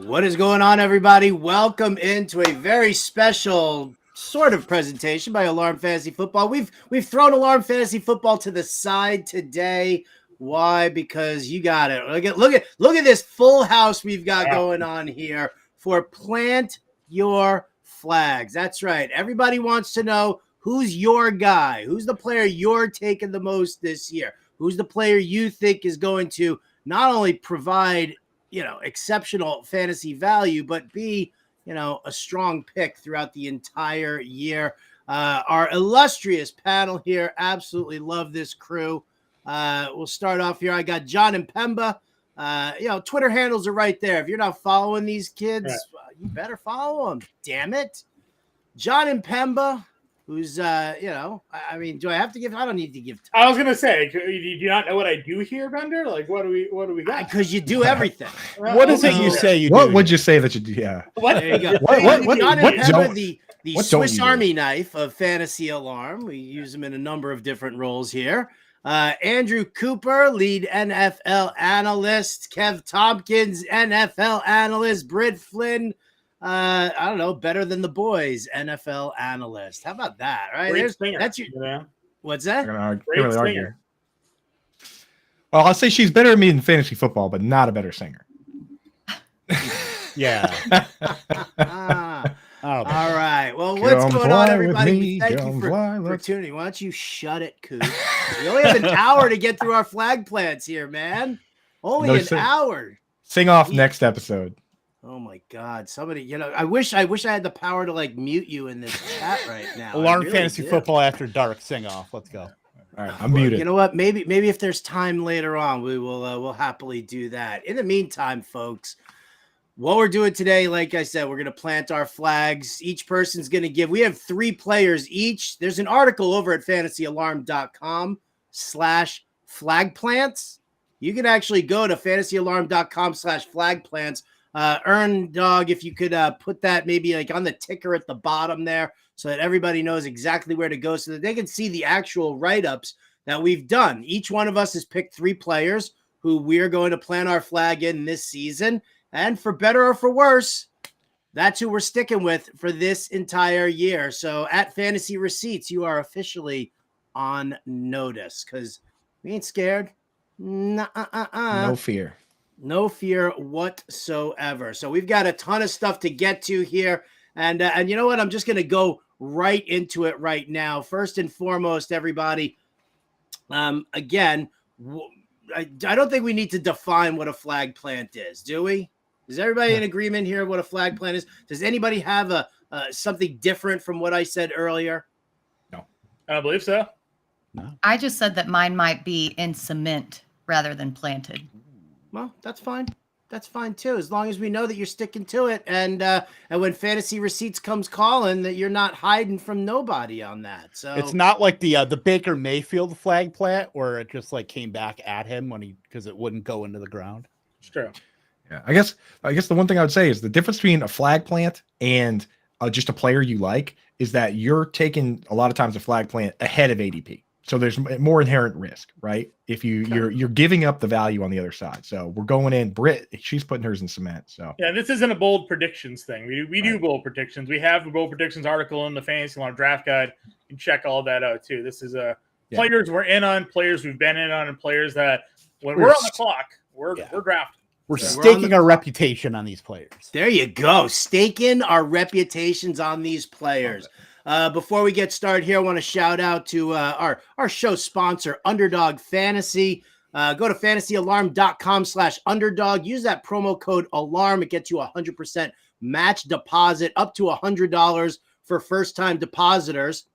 What is going on, everybody? Welcome into a very special sort of presentation by Alarm Fantasy Football. We've thrown Alarm Fantasy Football to the side today. Why? Because you got it. Look at this full house we've got going on here for Plant Your Flags. That's right. Everybody wants to know who's your guy, who's the player you're taking the most this year, who's the player you think is going to not only provide exceptional fantasy value, but be, a strong pick throughout the entire year. Our illustrious panel here, absolutely love this crew. We'll start off here. I got John Impemba. Twitter handles are right there. If you're not following these kids, you better follow them. Damn it. John Impemba, who's, do I have to give? I don't need to give time. I was going to say, do you not know what I do here, Bender? Like, what do we got? Because you do everything. What is it you say you do? What would you say that you do? Yeah. What? There you go. What John the Swiss Army knife of Fantasy Alarm. We use him in a number of different roles here. Andrew Cooper, lead NFL analyst. Kev Tompkins, NFL analyst. Britt Flinn, I don't know, better than the boys, NFL analyst. How about that? Right? That's your. Yeah. What's that? Really argue. Well, I'll say she's better at me in fantasy football, but not a better singer. Yeah. All right. Well, what's going on, everybody? Thank you for tuning in. Why don't you shut it, Coop? We only have an hour to get through our flag plants here, man. Only an hour. Sing off next episode. Oh my God! Somebody, I wish I had the power to mute you in this chat right now. Alarm Fantasy Football After Dark sing off. Let's go. All right, I'm muted. You know what? Maybe if there's time later on, we will we'll happily do that. In the meantime, folks, what we're doing today, like I said, we're going to plant our flags. Each person's going to give. We have 3 players each. There's an article over at fantasyalarm.com/flagplants. You can actually go to fantasyalarm.com/flagplants. Earn Dog, if you could put that maybe on the ticker at the bottom there so that everybody knows exactly where to go so that they can see the actual write-ups that we've done. Each one of us has picked 3 players who we're going to plant our flag in this season. And for better or for worse, that's who we're sticking with for this entire year. So at Fantasy Receipts, you are officially on notice because we ain't scared. No fear. No fear whatsoever. So we've got a ton of stuff to get to here. And you know what? I'm just going to go right into it right now. First and foremost, everybody, again, I don't think we need to define what a flag plant is, do we? Is everybody in agreement here what a flag plant is? Does anybody have something different from what I said earlier? No. I believe so. No. I just said that mine might be in cement rather than planted. Well, that's fine. That's fine too, as long as we know that you're sticking to it, and when Fantasy Receipts comes calling, that you're not hiding from nobody on that. So it's not like the Baker Mayfield flag plant where it just came back at him because it wouldn't go into the ground. It's true. Yeah, I guess the one thing I would say is the difference between a flag plant and just a player you like is that you're taking a lot of times a flag plant ahead of ADP. So there's more inherent risk, right? If you're giving up the value on the other side. So we're going in. Britt, she's putting hers in cement. So yeah, this isn't a bold predictions thing. We do bold predictions. We have a bold predictions article in the Fantasy Alarm Draft Guide. You can check all that out too. This is players we're in on, players we've been in on, and players that when we're on the clock, we're drafting. We're staking our reputation on these players. There you go. Staking our reputations on these players. Before we get started here, I want to shout out to our show sponsor, Underdog Fantasy. Go to fantasyalarm.com/underdog. Use that promo code ALARM. It gets you 100% match deposit up to $100 for first-time depositors.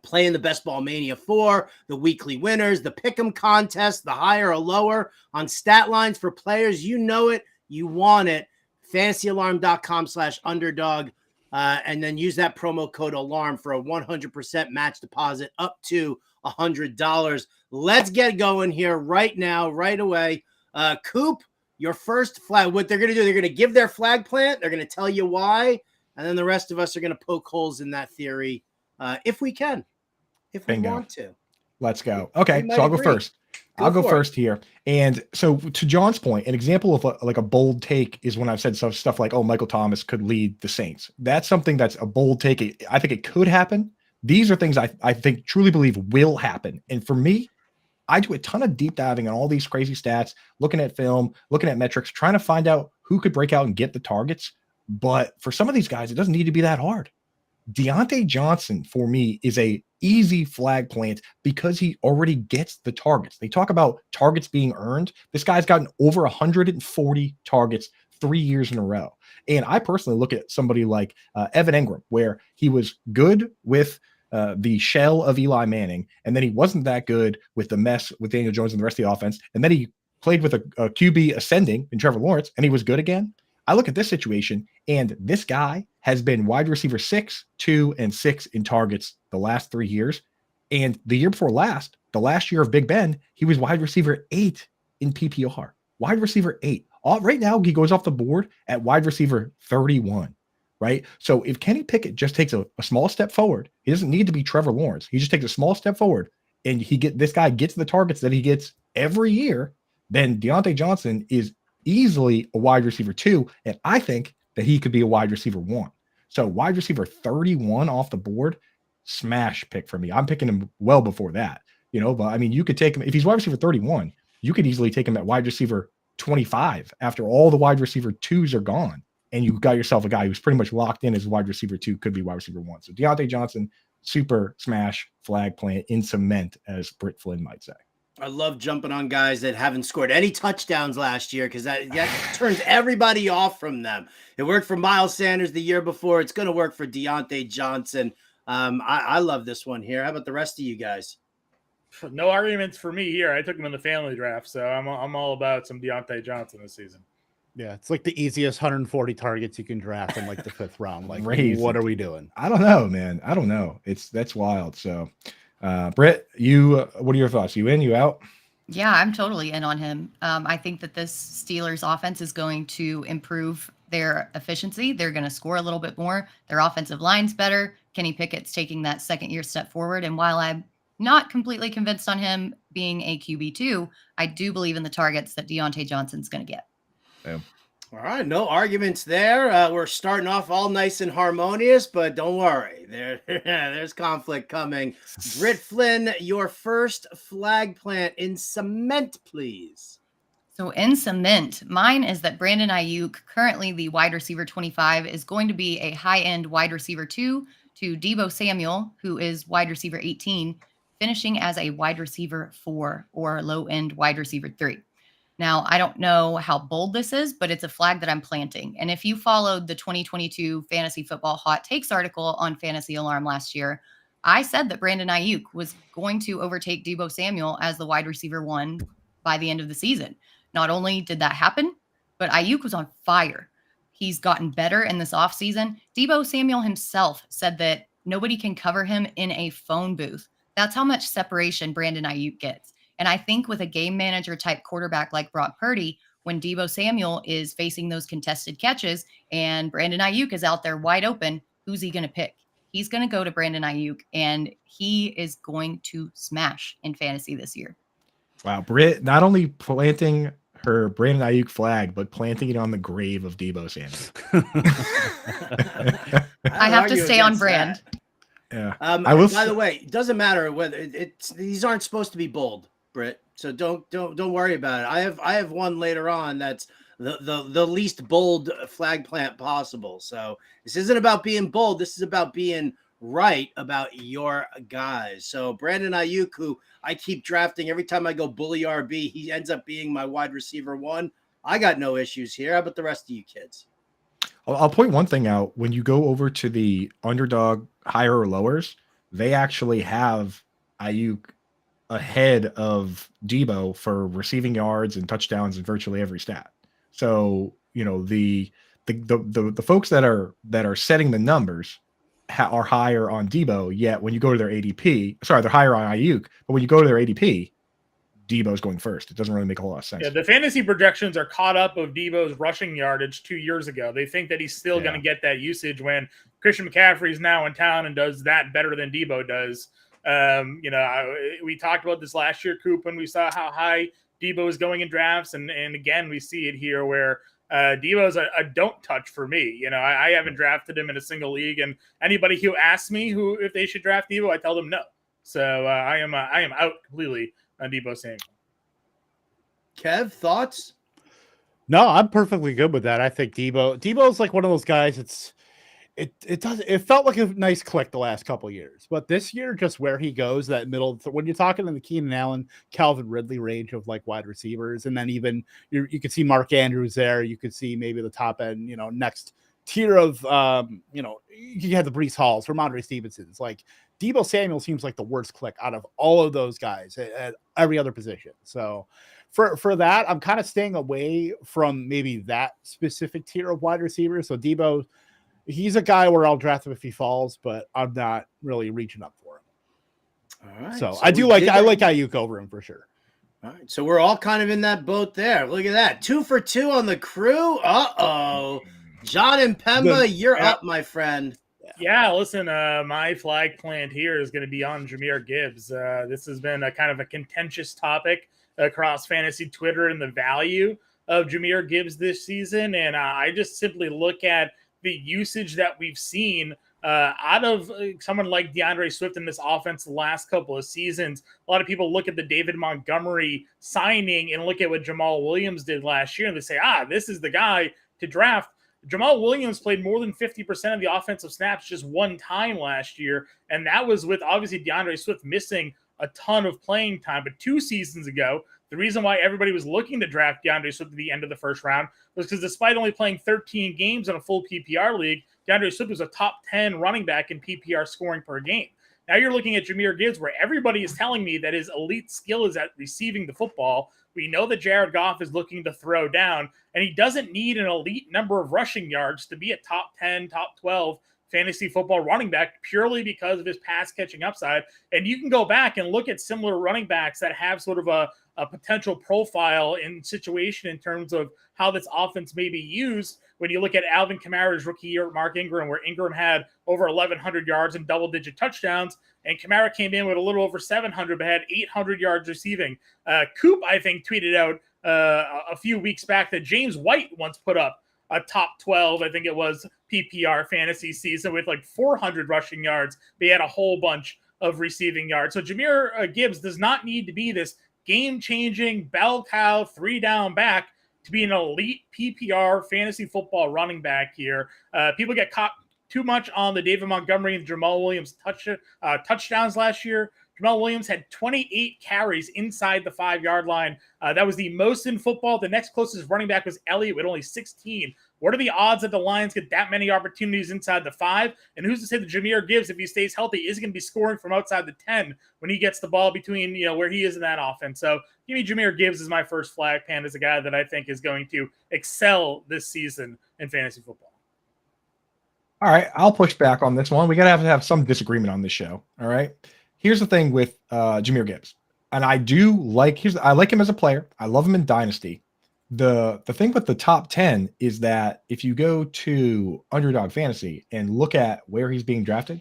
Playing the Best Ball Mania 4, the weekly winners, the Pick'em contest, the higher or lower on stat lines for players. You know it. You want it. fantasyalarm.com/underdog. And then use that promo code ALARM for a 100% match deposit up to $100. Let's get going here right now, right away. Coop, your first flag. What they're going to do, they're going to give their flag plant. They're going to tell you why. And then the rest of us are going to poke holes in that theory if we can, if we want to. Let's go. Okay, We might so I'll go agree. first. I'll go for it. first here. And so to John's point, an example of like a bold take is when I've said stuff like, oh, Michael Thomas could lead the Saints. That's something that's a bold take. I think it could happen. These are things I think truly believe will happen. And for me, I do a ton of deep diving on all these crazy stats, looking at film, looking at metrics, trying to find out who could break out and get the targets. But for some of these guys, it doesn't need to be that hard. Deontay Johnson, for me, is a easy flag plant because he already gets the targets. They talk about targets being earned. This guy's gotten over 140 targets 3 years in a row. And I personally look at somebody like Evan Engram, where he was good with the shell of Eli Manning, and then he wasn't that good with the mess with Daniel Jones and the rest of the offense. And then he played with a QB ascending in Trevor Lawrence, and he was good again. I look at this situation, and this guy has been wide receiver 6, 2, and 6 in targets the last 3 years. And the year before last, the last year of Big Ben, he was wide receiver 8 in PPR. Wide receiver 8. Right now, he goes off the board at wide receiver 31, right? So if Kenny Pickett just takes a small step forward, he doesn't need to be Trevor Lawrence. He just takes a small step forward, and this guy gets the targets that he gets every year, then Deontay Johnson is easily a wide receiver 2, and I think that he could be a wide receiver 1. So wide receiver 31 off the board, smash pick for me. I'm picking him well before that, but I mean, you could take him if he's wide receiver 31, you could easily take him at wide receiver 25 after all the wide receiver 2s are gone, and you got yourself a guy who's pretty much locked in as wide receiver 2, could be wide receiver 1. So Deontay Johnson, super smash flag plant in cement, as Britt Flinn might say. I love jumping on guys that haven't scored any touchdowns last year because that turns everybody off from them. It worked for Miles Sanders the year before. It's going to work for Deontay Johnson. I love this one here. How about the rest of you guys? No arguments for me here. I took him in the family draft, so I'm all about some Deontay Johnson this season. Yeah, it's like the easiest 140 targets you can draft in like the 5th round. Like, Crazy. What are we doing? I don't know, man. I don't know. That's wild. So, Britt, what are your thoughts? You in? You out? Yeah, I'm totally in on him. I think that this Steelers offense is going to improve their efficiency. They're going to score a little bit more. Their offensive line's better. Kenny Pickett's taking that second-year step forward. And while I'm not completely convinced on him being a QB2, I do believe in the targets that Deontay Johnson's going to get. Yeah. All right, no arguments there. We're starting off all nice and harmonious, but don't worry, there's conflict coming. Britt Flinn, your first flag plant in cement, please. So in cement, mine is that Brandon Ayuk, currently the wide receiver 25, is going to be a high-end wide receiver 2 to Deebo Samuel, who is wide receiver 18, finishing as a wide receiver 4 or low-end wide receiver 3. Now, I don't know how bold this is, but it's a flag that I'm planting. And if you followed the 2022 Fantasy Football Hot Takes article on Fantasy Alarm last year, I said that Brandon Ayuk was going to overtake Deebo Samuel as the wide receiver 1 by the end of the season. Not only did that happen, but Ayuk was on fire. He's gotten better in this offseason. Deebo Samuel himself said that nobody can cover him in a phone booth. That's how much separation Brandon Ayuk gets. And I think with a game manager type quarterback like Brock Purdy, when Deebo Samuel is facing those contested catches and Brandon Ayuk is out there wide open, who's he going to pick? He's going to go to Brandon Ayuk, and he is going to smash in fantasy this year. Wow, Britt not only planting her Brandon Ayuk flag, but planting it on the grave of Deebo Samuel. I have to stay on brand. Yeah. By the way, it doesn't matter whether these aren't supposed to be bold, Britt. So don't worry about it. I have one later on that's the least bold flag plant possible. So this isn't about being bold. This is about being right about your guys. So Brandon Ayuk, who I keep drafting every time I go bully RB, he ends up being my wide receiver 1. I got no issues here. How about the rest of you kids? I'll point one thing out. When you go over to the underdog higher or lowers, they actually have Ayuk ahead of Deebo for receiving yards and touchdowns in virtually every stat. So, the folks that are setting the numbers are higher on Deebo, yet when you go to their ADP, they're higher on Ayuk, but when you go to their ADP, Deebo's going first. It doesn't really make a whole lot of sense. Yeah, the fantasy projections are caught up of Deebo's rushing yardage 2 years ago. They think that he's still going to get that usage when Christian McCaffrey is now in town and does that better than Deebo does. We talked about this last year, Coop, when we saw how high Debo is going in drafts, and again we see it here where Debo's a don't touch for me. I haven't drafted him in a single league, and anybody who asks me if they should draft Debo, I tell them no. So I am out completely on Debo Samuel. Kev, thoughts? No, I'm perfectly good with that. I think Debo's like one of those guys. It felt like a nice click the last couple of years, but this year, just where he goes, that middle, when you're talking in the Keenan Allen, Calvin Ridley range of like wide receivers, and then even you could see Mark Andrews there. You could see maybe the top end, next tier of, you had the Breece Halls, Ramondre Stevenson's. Like Debo Samuel seems like the worst click out of all of those guys at every other position. So for that, I'm kind of staying away from maybe that specific tier of wide receivers. So Debo, he's a guy where I'll draft him if he falls, but I'm not really reaching up for him. All right. So I like Ayuk over him for sure. All right. So we're all kind of in that boat there. Look at that. 2 for 2 on the crew. Uh-oh. John Impemba, you're up, my friend. Yeah, listen, my flag plant here is going to be on Jahmyr Gibbs. This has been a kind of a contentious topic across fantasy Twitter and the value of Jahmyr Gibbs this season. And I just simply look at the usage that we've seen out of someone like DeAndre Swift in this offense the last couple of seasons. A lot of people look at the David Montgomery signing and look at what Jamal Williams did last year, and they say, this is the guy to draft. Jamal Williams played more than 50% of the offensive snaps just one time last year, and that was with obviously DeAndre Swift missing a ton of playing time. But 2 seasons ago, the reason why everybody was looking to draft DeAndre Swift at the end of the first round was because despite only playing 13 games in a full PPR league, DeAndre Swift was a top 10 running back in PPR scoring per game. Now you're looking at Jahmyr Gibbs, where everybody is telling me that his elite skill is at receiving the football. We know that Jared Goff is looking to throw down, and he doesn't need an elite number of rushing yards to be a top 10, top 12 fantasy football running back purely because of his pass catching upside. And you can go back and look at similar running backs that have sort of a potential profile and situation in terms of how this offense may be used. When you look at Alvin Kamara's rookie year at Mark Ingram, where Ingram had over 1,100 yards and double-digit touchdowns, and Kamara came in with a little over 700, but had 800 yards receiving. Coop, I think, tweeted out a few weeks back that James White once put up a top 12, I think it was, PPR fantasy season with like 400 rushing yards. They had a whole bunch of receiving yards. So Jahmyr Gibbs does not need to be this game-changing bell cow 3-down back to be an elite PPR fantasy football running back here. People get caught too much on the David Montgomery and Jamal Williams touchdowns last year. Jamal Williams had 28 carries inside the 5-yard line. That was the most in football. The next closest running back was Elliott with only 16. What are the odds that the Lions get that many opportunities inside the 5? And who's to say that Jahmyr Gibbs, if he stays healthy, is going to be scoring from outside the 10 when he gets the ball between, where he is in that offense? So give me Jahmyr Gibbs as my first flag pan, as a guy that I think is going to excel this season in fantasy football. All right, I'll push back on this one. We got to have some disagreement on this show. All right. Here's the thing with Jahmyr Gibbs, and I like him as a player. I love him in Dynasty. The thing with the top 10 is that if you go to Underdog Fantasy and look at where he's being drafted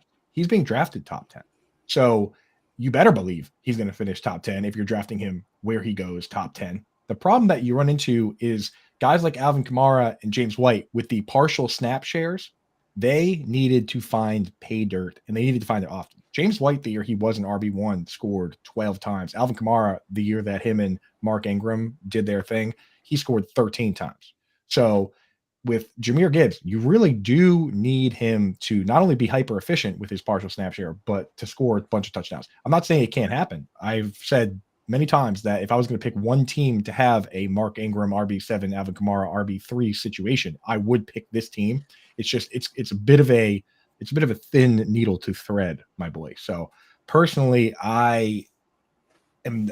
top 10. So you better believe he's going to finish top 10 if you're drafting him where he goes top 10. The problem that you run into is guys like Alvin Kamara and James White with the partial snap shares. They needed to find pay dirt, and they needed to find it often. James White, the year he was an RB1, scored 12 times. Alvin Kamara, the year that him and Mark Ingram did their thing, he scored 13 times. So with Jahmyr Gibbs, you really do need him to not only be hyper efficient with his partial snap share, but to score a bunch of touchdowns. I'm not saying it can't happen. I've said many times that if I was going to pick one team to have a Mark Ingram RB7, Alvin Kamara RB3 situation, I would pick this team. It's just it's a bit of a thin needle to thread, my boy. So personally, I am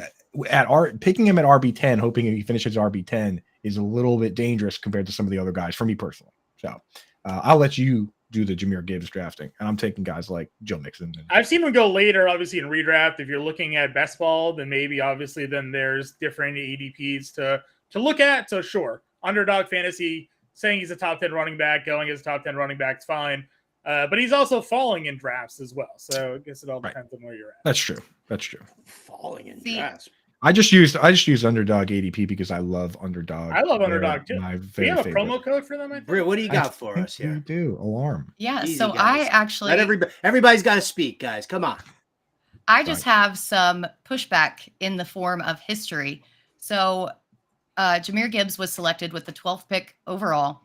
picking him at RB10, hoping he finishes RB10 is a little bit dangerous compared to some of the other guys for me personally. So I'll let you do the Jahmyr Gibbs drafting, and I'm taking guys like Joe Mixon. I've seen him go later, obviously in redraft. If you're looking at best ball, then maybe obviously then there's different ADPs to look at. So sure, Underdog Fantasy saying he's a top 10 running back, going as a top 10 running back is fine. But he's also falling in drafts as well. So I guess it all Right. depends on where you're at. That's true. That's true. Falling in See, drafts. I just used Underdog ADP because I love Underdog. I love They're Underdog too. My Do very you have a favorite. promo code for them? I think? Britt, what do you I got for think us we here? do. Alarm. Yeah, Easy, so guys. I actually Let everybody's got to speak, guys. Come on. I just have some pushback in the form of history. So Jahmyr Gibbs was selected with the 12th pick overall.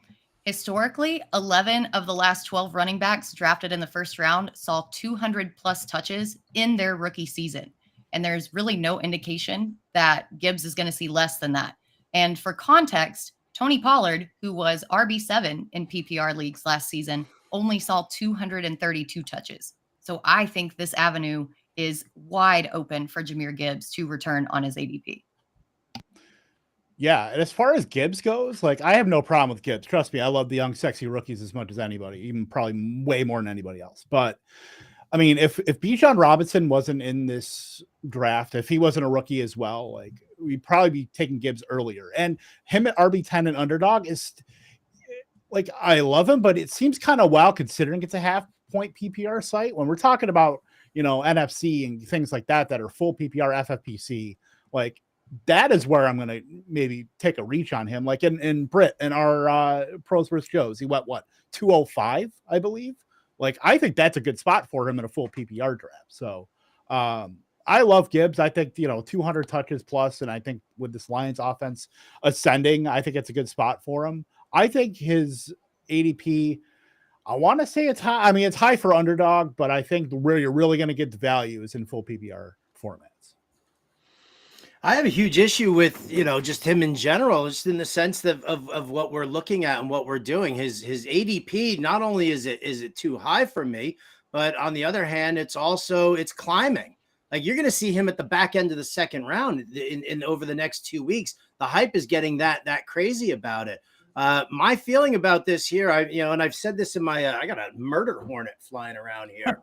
Historically, 11 of the last 12 running backs drafted in the first round saw 200 plus touches in their rookie season. And there's really no indication that Gibbs is going to see less than that. And for context, Tony Pollard, who was RB7 in PPR leagues last season, only saw 232 touches. So I think this avenue is wide open for Jahmyr Gibbs to return on his ADP. Yeah, and as far as Gibbs goes, like I have no problem with Gibbs. Trust me, I love the young, sexy rookies as much as anybody, even probably way more than anybody else. But I mean, if Bijan Robinson wasn't in this draft, if he wasn't a rookie as well, like we'd probably be taking Gibbs earlier. And him at RB10 and underdog is like I love him, but it seems kind of wild considering it's a half-point PPR site when we're talking about NFC and things like that are full PPR FFPC. Like that is where I'm going to maybe take a reach on him. Like in Britt and our Pros vs. Joes, he went 205, I believe. Like I think that's a good spot for him in a full PPR draft. So I love Gibbs. I think 200 touches plus, and I think with this Lions offense ascending, I think it's a good spot for him. I think his ADP, I want to say it's high. I mean, it's high for underdog, but I think where you're really going to get the value is in full PPR formats. I have a huge issue with, just him in general, just in the sense of what we're looking at and what we're doing. His ADP, not only is it too high for me, but on the other hand, it's climbing. Like you're going to see him at the back end of the second round in over the next 2 weeks. The hype is getting that crazy about it. My feeling about this here, and I've said this in my, I got a murder hornet flying around here.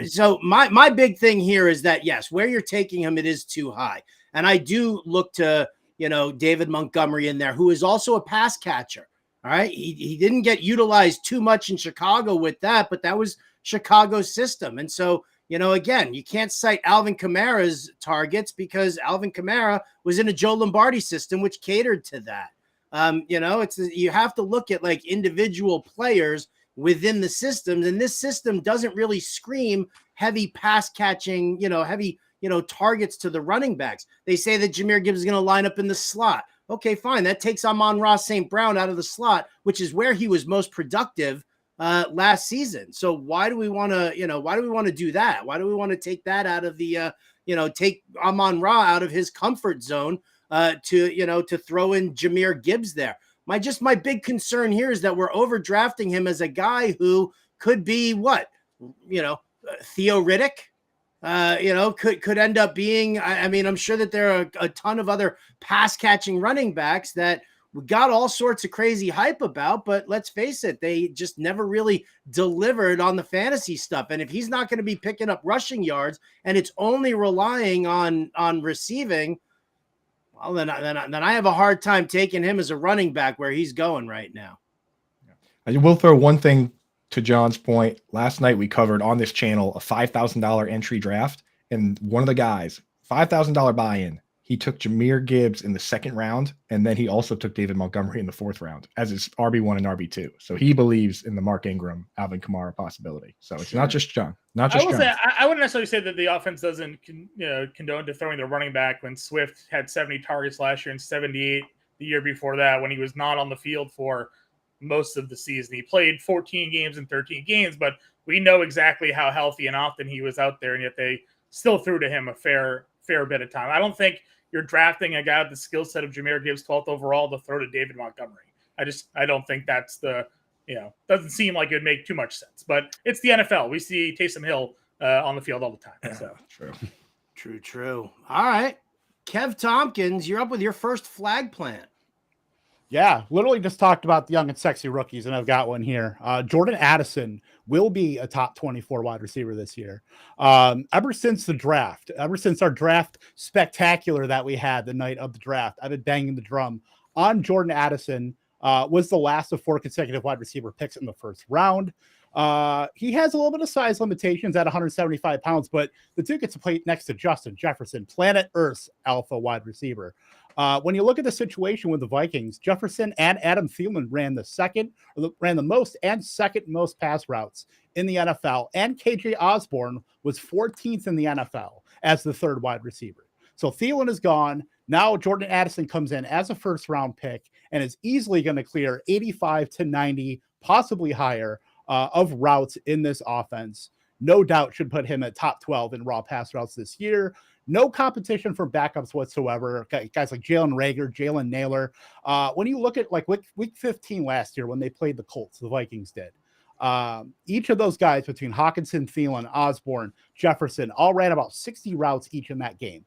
So my big thing here is that, yes, where you're taking him, it is too high. And I do look to, David Montgomery in there, who is also a pass catcher. All right. He didn't get utilized too much in Chicago with that, but that was Chicago's system. And so, again, you can't cite Alvin Kamara's targets because Alvin Kamara was in a Joe Lombardi system, which catered to that. You have to look at like individual players within the systems, and this system doesn't really scream heavy pass catching, heavy, targets to the running backs. They say that Jahmyr Gibbs is going to line up in the slot. Okay, fine. That takes Amon-Ra St. Brown out of the slot, which is where he was most productive last season. So why do we want to, do that? Why do we want to take that out of the, take Amon-Ra out of his comfort zone to throw in Jahmyr Gibbs there? My big concern here is that we're overdrafting him as a guy who could be Theo Riddick, could end up being, I'm sure that there are a ton of other pass catching running backs that we got all sorts of crazy hype about, but let's face it, they just never really delivered on the fantasy stuff. And if he's not going to be picking up rushing yards and it's only relying on receiving, well, then I have a hard time taking him as a running back where he's going right now. I will throw one thing to John's point. Last night we covered on this channel a $5,000 entry draft, and one of the guys, $5,000 buy-in, he took Jahmyr Gibbs in the second round, and then he also took David Montgomery in the fourth round as his RB1 and RB2. So he believes in the Mark Ingram, Alvin Kamara possibility. So it's not just John. Not just John. I wouldn't necessarily say that the offense doesn't condone to throwing the running back when Swift had 70 targets last year and 78 the year before that when he was not on the field for most of the season. He played 14 games and 13 games, but we know exactly how healthy and often he was out there, and yet they still threw to him a fair bit of time. I don't think you're drafting a guy with the skill set of Jahmyr Gibbs 12th overall to throw to David Montgomery. I don't think that's doesn't seem like it would make too much sense, but it's the NFL. We see Taysom Hill on the field all the time. So True. All right. Kev Tompkins, you're up with your first flag plant. Yeah, literally just talked about the young and sexy rookies, and I've got one here. Jordan Addison will be a top 24 wide receiver this year. Ever since our draft spectacular that we had the night of the draft, I've been banging the drum on Jordan Addison. Was the last of 4 consecutive wide receiver picks in the first round. He has a little bit of size limitations at 175 pounds, but the dude gets to play next to Justin Jefferson, planet Earth's alpha wide receiver. When you look at the situation with the Vikings, Jefferson and Adam Thielen ran the most and second most pass routes in the NFL, and KJ Osborne was 14th in the NFL as the third wide receiver. So Thielen is gone. Now Jordan Addison comes in as a first-round pick and is easily going to clear 85 to 90, possibly higher, of routes in this offense. No doubt should put him at top 12 in raw pass routes this year. No competition for backups whatsoever. Guys like Jalen Reagor, Jalen Naylor. When you look at like week 15 last year when they played the Colts, the Vikings did. Each of those guys between Hawkinson, Thielen, Osborne, Jefferson all ran about 60 routes each in that game.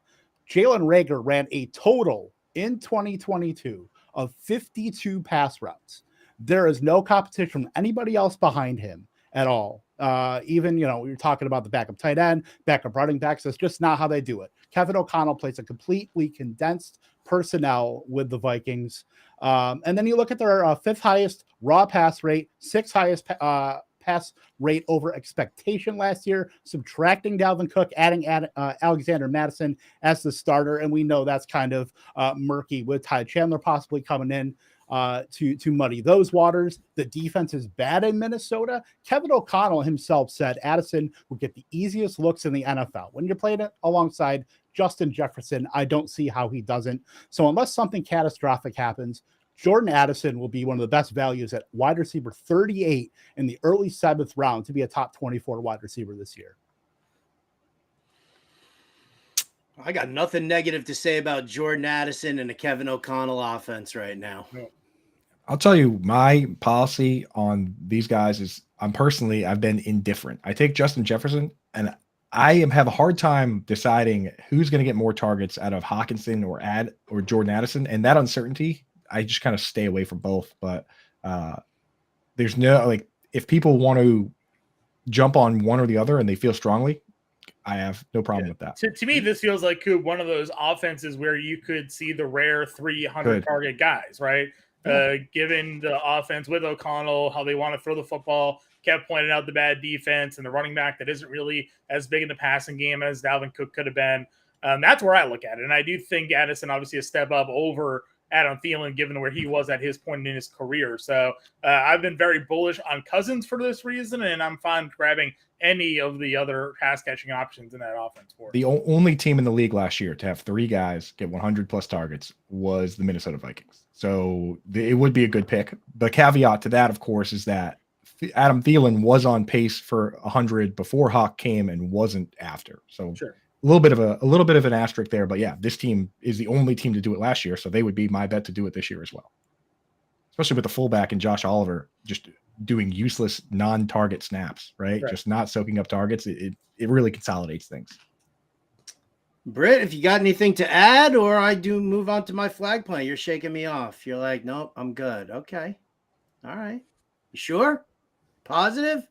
Jalen Reagor ran a total in 2022 of 52 pass routes. There is no competition from anybody else behind him at all. Even, you're talking about the backup tight end, backup running backs. That's just not how they do it. Kevin O'Connell plays a completely condensed personnel with the Vikings. And then you look at their fifth highest raw pass rate, sixth highest pass rate over expectation last year, subtracting Dalvin Cook, adding Alexander Madison as the starter. And we know that's kind of murky with Ty Chandler possibly coming in to muddy those waters. The defense is bad in Minnesota. Kevin O'Connell himself said Addison will get the easiest looks in the NFL. When you're playing it alongside Justin Jefferson, I don't see how he doesn't. So unless something catastrophic happens, Jordan Addison will be one of the best values at wide receiver 38 in the early 7th round to be a top 24 wide receiver this year. I got nothing negative to say about Jordan Addison and a Kevin O'Connell offense right now. I'll tell you, my policy on these guys is I've been indifferent. I take Justin Jefferson, and I have a hard time deciding who's going to get more targets out of Hawkinson or Jordan Addison. And that uncertainty, I just kind of stay away from both. But there's no, if people want to jump on one or the other and they feel strongly, I have no problem with that. To me, this feels like one of those offenses where you could see the rare 300 target guys, right? Given the offense with O'Connell, how they want to throw the football, kept pointing out the bad defense and the running back that isn't really as big in the passing game as Dalvin Cook could have been. That's where I look at it. And I do think Addison obviously a step up over Adam Thielen, given where he was at his point in his career. So I've been very bullish on Cousins for this reason, and I'm fine grabbing any of the other pass-catching options in that offense for the only team in the league last year to have 3 guys get 100-plus targets was the Minnesota Vikings. So it would be a good pick. The caveat to that, of course, is that Adam Thielen was on pace for 100 before Hawk came and wasn't after. So sure. A little bit of an asterisk there, but yeah, this team is the only team to do it last year, so they would be my bet to do it this year as well. Especially with the fullback and Josh Oliver just doing useless non-target snaps, right? Just not soaking up targets. It really consolidates things. Britt, if you got anything to add, or I do move on to my flag play. You're shaking me off. You're like, nope, I'm good. Okay. All right. You sure? Positive?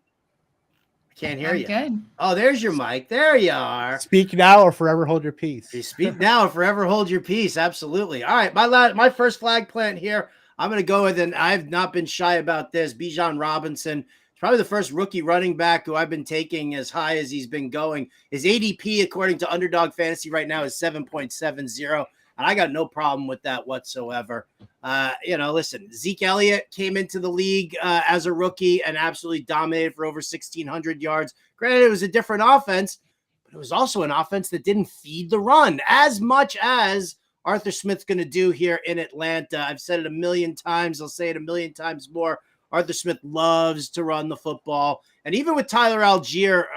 I can't hear you. Good. Oh, there's your mic. There you are. Speak now or forever hold your peace. You speak now or forever hold your peace. Absolutely. All right. My first flag plant here, I'm going to go with, and I've not been shy about this, Bijan Robinson. Probably the first rookie running back who I've been taking as high as he's been going. His ADP, according to Underdog Fantasy right now, is 7.70. And I got no problem with that whatsoever. Listen, Zeke Elliott came into the league as a rookie and absolutely dominated for over 1,600 yards. Granted, it was a different offense, but it was also an offense that didn't feed the run as much as Arthur Smith's going to do here in Atlanta. I've said it a million times. I'll say it a million times more. Arthur Smith loves to run the football. And even with Tyler Algier,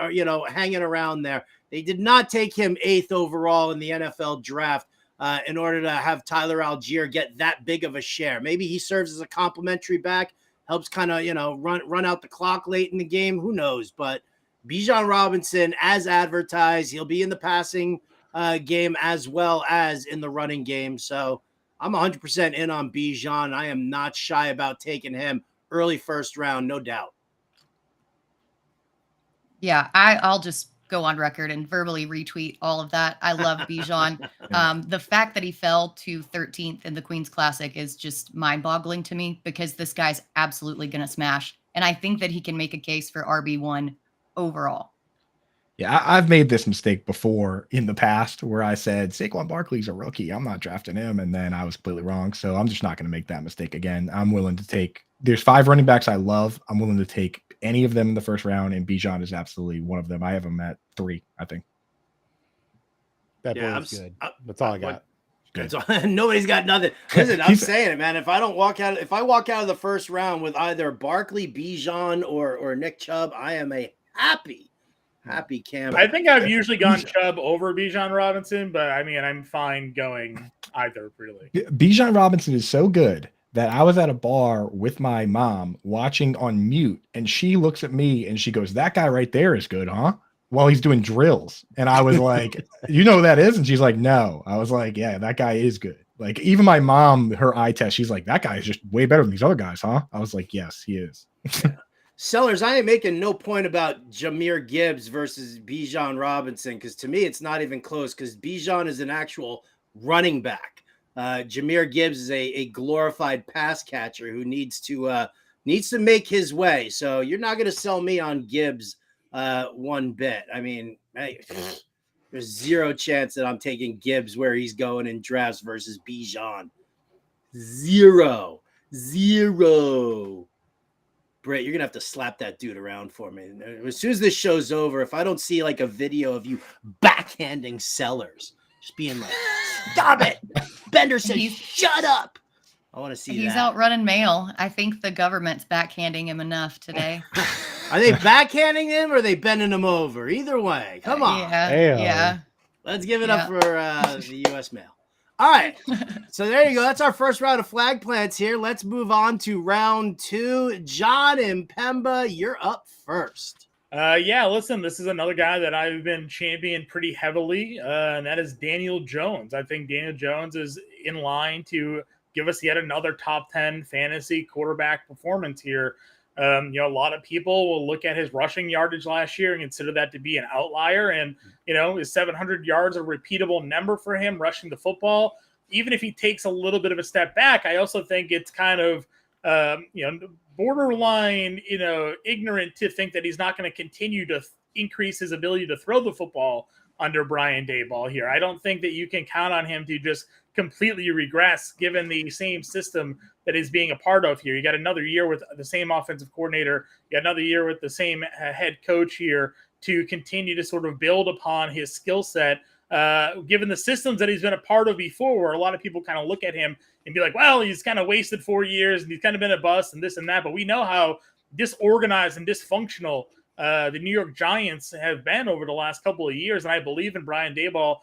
hanging around there, they did not take him 8th overall in the NFL draft in order to have Tyler Algier get that big of a share. Maybe he serves as a complimentary back, helps kind of, run out the clock late in the game. Who knows? But Bijan Robinson, as advertised, he'll be in the passing game as well as in the running game. So I'm 100% in on Bijan. I am not shy about taking him early first round, no doubt. Yeah, I'll just go on record and verbally retweet all of that. I love Bijan. The fact that he fell to 13th in the Queen's Classic is just mind-boggling to me because this guy's absolutely going to smash And I think that he can make a case for RB1 overall. Yeah, I've made this mistake before in the past where I said Saquon Barkley's a rookie. I'm not drafting him. And then I was completely wrong. So I'm just not going to make that mistake again. I'm willing to take, there's 5 running backs I love. I'm willing to take any of them in the first round. And Bijan is absolutely one of them. I have him at 3, I think. That Yeah, boy's good. That's all I got. That's all, nobody's got nothing. Listen, I'm saying it, man. If I walk out of the first round with either Barkley, Bijan, or Nick Chubb, I am a happy camper. I think I've usually gone Chubb over Bijan Robinson, but I mean, I'm fine going either, really. Bijan Robinson is so good that I was at a bar with my mom watching on mute, and she looks at me and she goes, "That guy right there is good, huh?" While he's doing drills. And I was like, "You know who that is?" And she's like, "No." I was like, "Yeah, that guy is good." Like, even my mom, her eye test, she's like, "That guy is just way better than these other guys, huh?" I was like, "Yes, he is." Sellers, I ain't making no point about Jahmyr Gibbs versus Bijan Robinson, because to me, it's not even close, because Bijan is an actual running back. Jahmyr Gibbs is a glorified pass catcher who needs to make his way. So you're not going to sell me on Gibbs one bit. I mean, hey, there's zero chance that I'm taking Gibbs where he's going in drafts versus Bijan. Zero. Britt, you're going to have to slap that dude around for me. As soon as this show's over, if I don't see like a video of you backhanding Sellers, just being like, "Stop it." Bender says, "Shut up." I want to see He's that. out running mail. I think the government's backhanding him enough today. Are they backhanding him or are they bending him over? Either way. Come on. Yeah. Let's give it up for the U.S. mail. All right. So there you go. That's our first round of flag plants here. Let's move on to round 2. John Impemba, you're up first. Listen, this is another guy that I've been championing pretty heavily, and that is Daniel Jones. I think Daniel Jones is in line to give us yet another top 10 fantasy quarterback performance here. A lot of people will look at his rushing yardage last year and consider that to be an outlier. And, is 700 yards a repeatable number for him rushing the football? Even if he takes a little bit of a step back, I also think it's kind of, borderline, ignorant to think that he's not going to continue to increase his ability to throw the football under Brian Daboll here. I don't think that you can count on him to just completely regress given the same system that is being a part of here. You got another year with the same offensive coordinator. You got another year with the same head coach here to continue to sort of build upon his skill set, given the systems that he's been a part of before, where a lot of people kind of look at him and be like, well, he's kind of wasted 4 years and he's kind of been a bust and this and that. But we know how disorganized and dysfunctional the New York Giants have been over the last couple of years. And I believe in Brian Daboll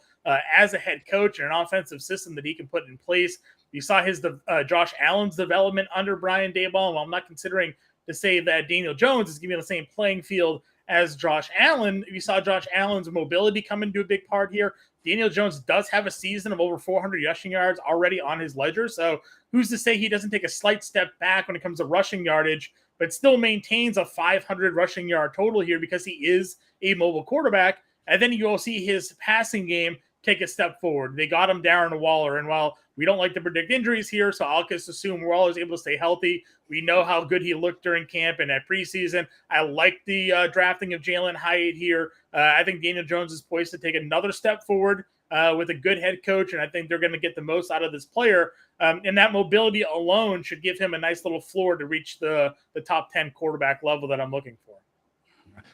as a head coach and an offensive system that he can put in place. You saw his Josh Allen's development under Brian Daboll. And while I'm not considering to say that Daniel Jones is giving the same playing field as Josh Allen, you saw Josh Allen's mobility come into a big part here. Daniel Jones does have a season of over 400 rushing yards already on his ledger. So who's to say he doesn't take a slight step back when it comes to rushing yardage, but still maintains a 500 rushing yard total here because he is a mobile quarterback. And then you'll see his passing game take a step forward. They got him Darren Waller. And while we don't like to predict injuries here, so I'll just assume Waller is able to stay healthy. We know how good he looked during camp and at preseason. I like the drafting of Jalen Hyatt here. I think Daniel Jones is poised to take another step forward with a good head coach, and I think they're going to get the most out of this player. And that mobility alone should give him a nice little floor to reach the top 10 quarterback level that I'm looking for.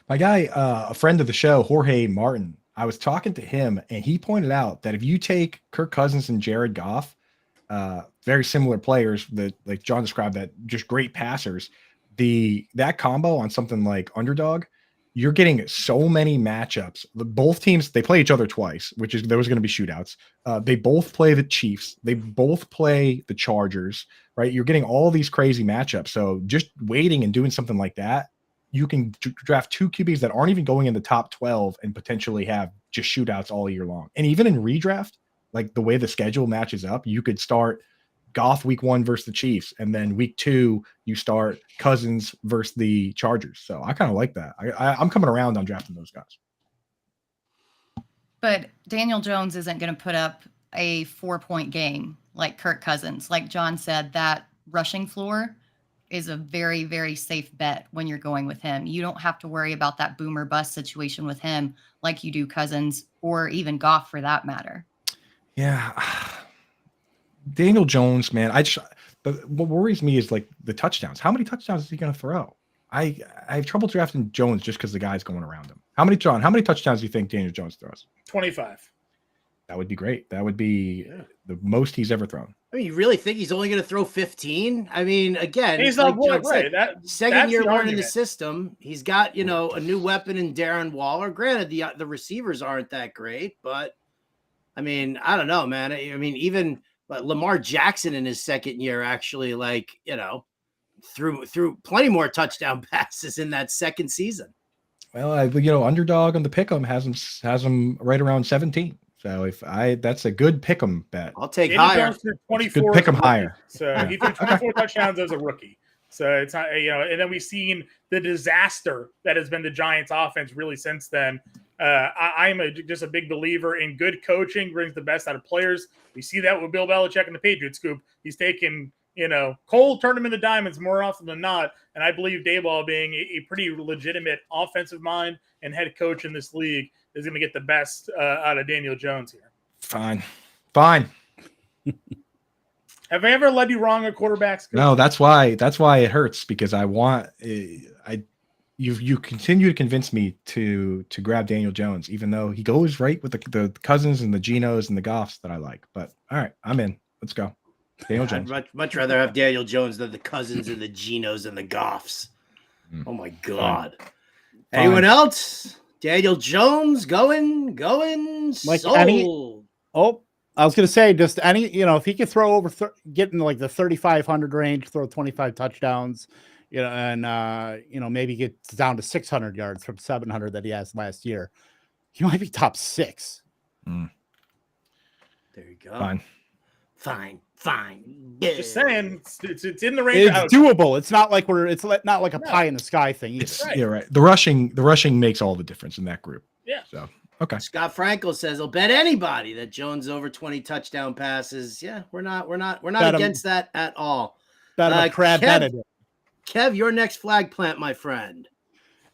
My guy, a friend of the show, Jorge Martin, I was talking to him, and he pointed out that if you take Kirk Cousins and Jared Goff, very similar players that, like John described, that just great passers, that combo on something like Underdog, you're getting so many matchups. Both teams, they play each other twice, which is there was going to be shootouts. They both play the Chiefs. They both play the Chargers, right? You're getting all these crazy matchups. So just waiting and doing something like that, you can draft 2 QBs that aren't even going in the top 12 and potentially have just shootouts all year long. And even in redraft, like the way the schedule matches up, you could start Goff week 1 versus the Chiefs, and then week 2 you start Cousins versus the Chargers. So I kind of like that. I'm coming around on drafting those guys. But Daniel Jones isn't going to put up a 4-point game like Kirk Cousins. Like John said, that rushing floor is a very, very safe bet when you're going with him. You don't have to worry about that boomer bust situation with him like you do Cousins or even Goff for that matter. Yeah. Daniel Jones, man, but what worries me is like the touchdowns. How many touchdowns is he going to throw? I have trouble drafting Jones just because the guy's going around him. How many touchdowns do you think Daniel Jones throws? 25. That would be great. That would be the most he's ever thrown. I mean, you really think he's only going to throw 15? I mean, again, He's like not John right. said, second year the learning the argument. system. He's got, a new weapon in Darren Waller. Granted, the receivers aren't that great, but I mean, I don't know, man. I mean, even Lamar Jackson in his second year actually, threw plenty more touchdown passes in that second season. Well, underdog on the pick'em has him right around 17. So that's a good pick'em bet. I'll take Daniel higher. Jones threw 24. Pick him higher. So he threw 24 touchdowns as a rookie. So it's not, and then we've seen the disaster that has been the Giants offense really since then. I'm just a big believer in good coaching brings the best out of players. We see that with Bill Belichick and the Patriots scoop. He's taken, Cole turned him into diamonds more often than not. And I believe Daboll, being a pretty legitimate offensive mind and head coach in this league, is going to get the best out of Daniel Jones here. Fine. Have I ever led you wrong at quarterbacks? No, that's why it hurts, because you continue to convince me to grab Daniel Jones, even though he goes right with the Cousins and the Genos and the Goffs that I like. But all right, I'm in. Let's go. Daniel Jones. I'd much rather have Daniel Jones than the Cousins and the Genos and the Goffs. Oh my God. Fine. Anyone else? Daniel Jones going Like sold. I was going to say, just any, if he could throw over, get in like the 3,500 range, throw 25 touchdowns, and maybe get down to 600 yards from 700 that he has last year, he might be top 6. There you go. Fine. Just saying, it's in the range. It's doable. It's not like not like a pie in the sky thing either. Right. Yeah, right. The rushing makes all the difference in that group. Yeah. So okay. Scott Frankel says he'll bet anybody that Jones over 20 touchdown passes. Yeah, we're not against that at all. Crab Benedict. Kev, your next flag plant, my friend.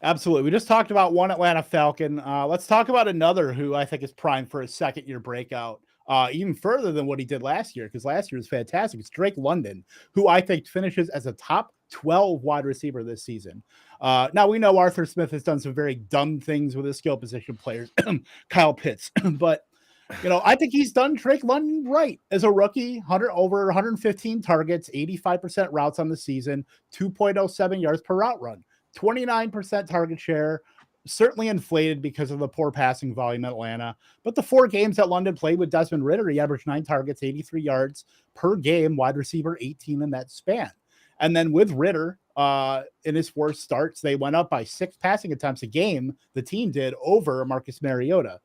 Absolutely. We just talked about one Atlanta Falcon. Let's talk about another who I think is primed for a second-year breakout, even further than what he did last year, because last year was fantastic. It's Drake London, who I think finishes as a top 12 wide receiver this season. Now, we know Arthur Smith has done some very dumb things with his skill position players, Kyle Pitts, but I think he's done Drake London right as a rookie. Over 115 targets, 85% routes on the season, 2.07 yards per route run, 29% target share, certainly inflated because of the poor passing volume at Atlanta. But the 4 games that London played with Desmond Ridder, he averaged 9 targets, 83 yards per game, wide receiver 18 in that span. And then with Ridder, in his 4 starts, they went up by 6 passing attempts a game, the team did, over Marcus Mariota.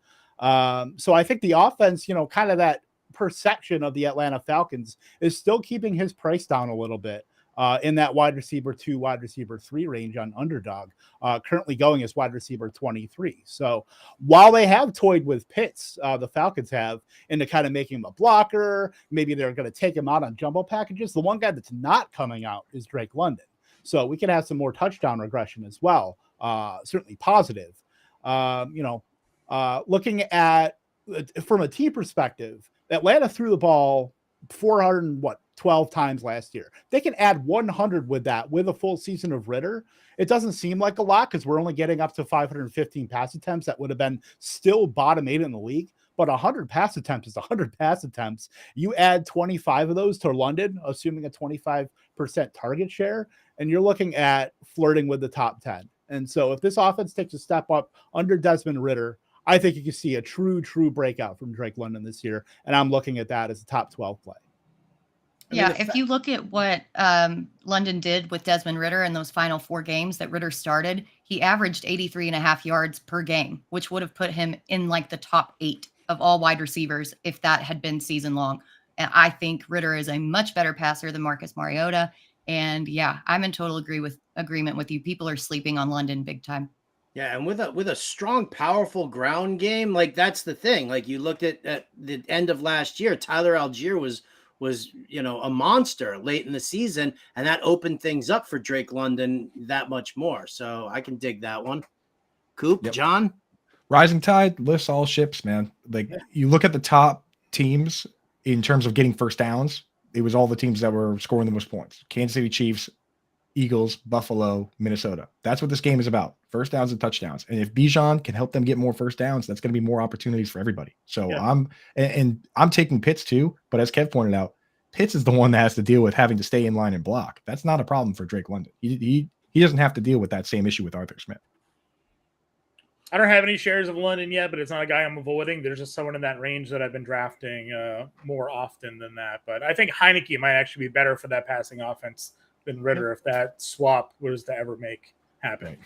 So I think the offense, kind of that perception of the Atlanta Falcons is still keeping his price down a little bit in that wide receiver 2, wide receiver 3 range on Underdog, currently going as wide receiver 23. So while they have toyed with Pitts, the Falcons have, into kind of making him a blocker, maybe they're going to take him out on jumbo packages. The one guy that's not coming out is Drake London. So we can have some more touchdown regression as well. Certainly positive. Looking at from a team perspective, Atlanta threw the ball 412 times last year. They can add 100 with that, with a full season of Ridder. It doesn't seem like a lot because we're only getting up to 515 pass attempts. That would have been still bottom 8 in the league. But 100 pass attempts is 100 pass attempts. You add 25 of those to London, assuming a 25% target share, and you're looking at flirting with the top 10. And so if this offense takes a step up under Desmond Ridder, I think you can see a true breakout from Drake London this year. And I'm looking at that as a top 12 play. If you look at what London did with Desmond Ridder in those final 4 games that Ridder started, he averaged 83.5 yards per game, which would have put him in like the top 8 of all wide receivers if that had been season long. And I think Ridder is a much better passer than Marcus Mariota. And yeah, I'm in total agreement with you. People are sleeping on London big time. Yeah, and with a strong, powerful ground game, like that's the thing. Like you looked at the end of last year, Tyler Algier was was, a monster late in the season, and that opened things up for Drake London that much more. So I can dig that one. Coop, Yep. John? Rising tide lifts all ships, man. Like you look at the top teams in terms of getting first downs, it was all the teams that were scoring the most points. Kansas City Chiefs, Eagles, Buffalo, Minnesota. That's what this game is about. First downs and touchdowns. And if Bijan can help them get more first downs, that's going to be more opportunities for everybody. So I'm taking Pitts too, but as Kev pointed out, Pitts is the one that has to deal with having to stay in line and block. That's not a problem for Drake London. He doesn't have to deal with that same issue with Arthur Smith. I don't have any shares of London yet, but it's not a guy I'm avoiding. There's just someone in that range that I've been drafting more often than that. But I think Heineke might actually be better for that passing offense than Ritter if that swap was to ever make happen.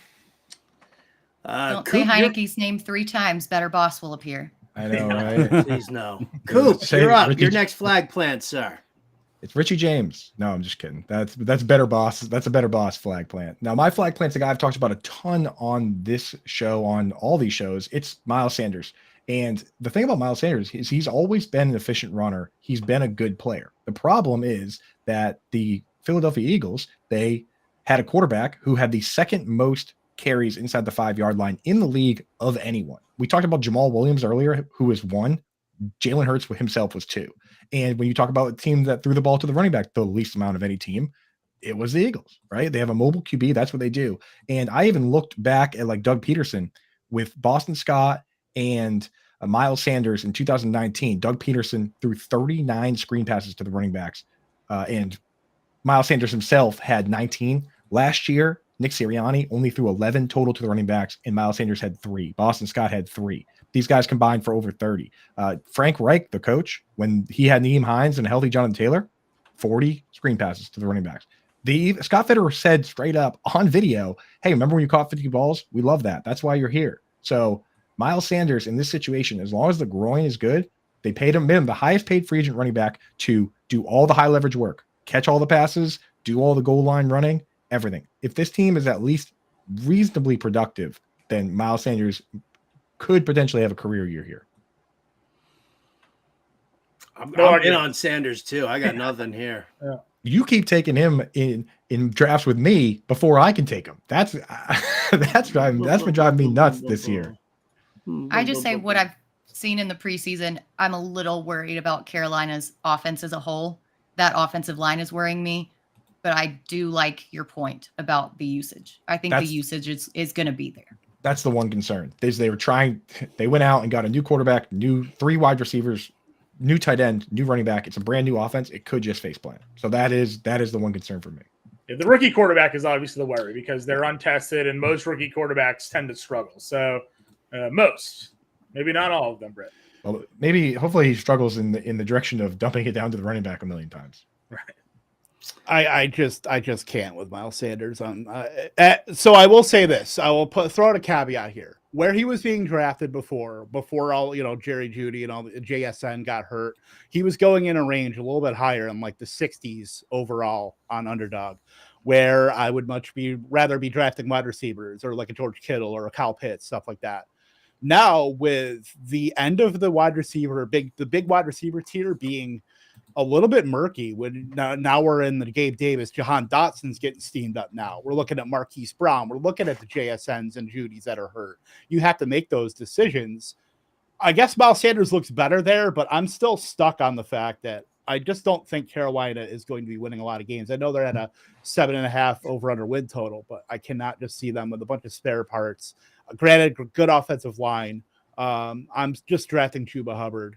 Don't say Heineke's name 3 times. Better Boss will appear. I know, right? Please no. Coop, you're up. Your next flag plant, sir. It's Richie James. No, I'm just kidding. That's better boss. That's a better boss flag plant. Now, my flag plant's a guy I've talked about a ton on this show, on all these shows. It's Miles Sanders. And the thing about Miles Sanders is he's always been an efficient runner. He's been a good player. The problem is that the Philadelphia Eagles, they had a quarterback who had the second most carries inside the 5-yard line in the league of anyone. We talked about Jamal Williams earlier, who was 1. Jalen Hurts himself was 2. And when you talk about a team that threw the ball to the running back the least amount of any team, it was the Eagles, right? They have a mobile QB. That's what they do. And I even looked back at like Doug Peterson with Boston Scott and Miles Sanders in 2019. Doug Peterson threw 39 screen passes to the running backs. And Miles Sanders himself had 19. Last year, Nick Sirianni only threw 11 total to the running backs, and Miles Sanders had 3. Boston Scott had 3. These guys combined for over 30. Frank Reich, the coach, when he had Nyheim Hines and a healthy Jonathan Taylor, 40 screen passes to the running backs. Scott Fitterer said straight up on video, hey, remember when you caught 50 balls? We love that. That's why you're here. So Miles Sanders in this situation, as long as the groin is good, they paid him the highest paid free agent running back to do all the high leverage work, catch all the passes, do all the goal line running, everything. If this team is at least reasonably productive, then Miles Sanders could potentially have a career year here. I'm in on Sanders too. I got nothing here. Yeah. You keep taking him in drafts with me before I can take him. That's been driving me nuts this year. I just say what I've seen in the preseason. I'm a little worried about Carolina's offense as a whole. That offensive line is worrying me, but I do like your point about the usage. I think the usage is going to be there. That's the one concern. They went out and got a new quarterback, 3 wide receivers, new tight end, new running back. It's a brand new offense. It could just face plant. So that is the one concern for me. Yeah, the rookie quarterback is obviously the worry because they're untested and most rookie quarterbacks tend to struggle. So maybe not all of them, Britt. Well, hopefully he struggles in the direction of dumping it down to the running back a million times. Right. I just can't with Miles Sanders. So I will say this. I will throw out a caveat here. Where he was being drafted before all, Jerry Jeudy and all the JSN got hurt, he was going in a range a little bit higher in like the 60s overall on Underdog, where I would rather be drafting wide receivers or like a George Kittle or a Kyle Pitts, stuff like that. Now with the end of the big wide receiver tier being a little bit murky, when now we're in the Gabe Davis, Jahan Dotson's getting steamed up now. We're looking at Marquise Brown. We're looking at the JSNs and Judys that are hurt. You have to make those decisions. I guess Miles Sanders looks better there, but I'm still stuck on the fact that I just don't think Carolina is going to be winning a lot of games. I know they're at a 7.5 over/under win total, but I cannot just see them with a bunch of spare parts. Granted, good offensive line. I'm just drafting Chuba Hubbard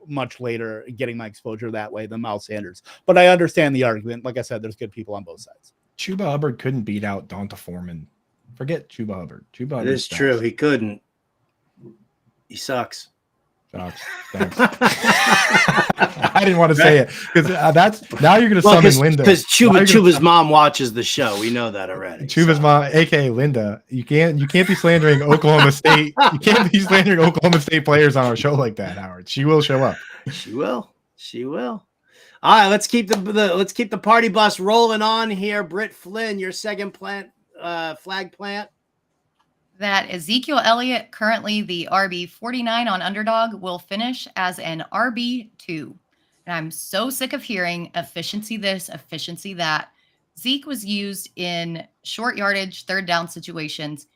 much later, getting my exposure that way than Miles Sanders. But I understand the argument. Like I said, there's good people on both sides. Chuba Hubbard couldn't beat out Donta Foreman. Forget Chuba Hubbard. It is true. He couldn't. He sucks. Thanks. I didn't want to say it because now you're going to summon Linda. Because Chuba's mom watches the show. We know that already. Chuba's mom, aka Linda. You can't be slandering Oklahoma State. You can't be slandering Oklahoma State players on our show like that, Howard. She will show up. She will. All right, let's keep the party bus rolling on here. Britt Flinn, your second flag plant. That Ezekiel Elliott, currently the RB 49 on Underdog, will finish as an RB2. and I'm so sick of hearing efficiency this, efficiency that. Zeke was used in short yardage, third down situations.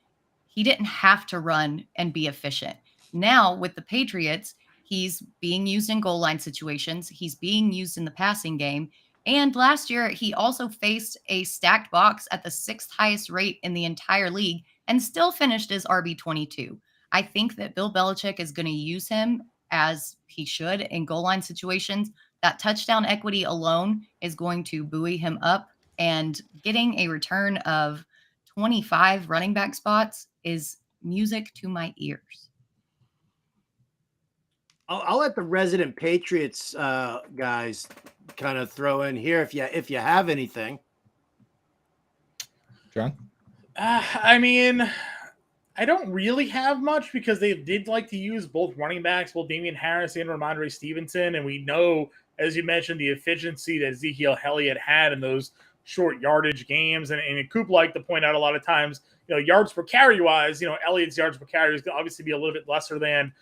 He didn't have to run and be efficient. Now with the Patriots, he's being used in goal line situations. He's being used in the passing game. And last year, he also faced a stacked box at the 6th highest rate in the entire league and still finished as RB22. I think that Bill Belichick is going to use him as he should in goal line situations. That touchdown equity alone is going to buoy him up, and getting a return of 25 running back spots is music to my ears. I'll let the resident Patriots guys kind of throw in here if you have anything. John? I mean, I don't really have much because they did like to use both running backs, both Damian Harris and Ramondre Stevenson. And we know, as you mentioned, the efficiency that Ezekiel Elliott had in those short yardage games. And Coop liked to point out a lot of times, yards per carry wise, Elliott's yards per carry is going to obviously be a little bit lesser than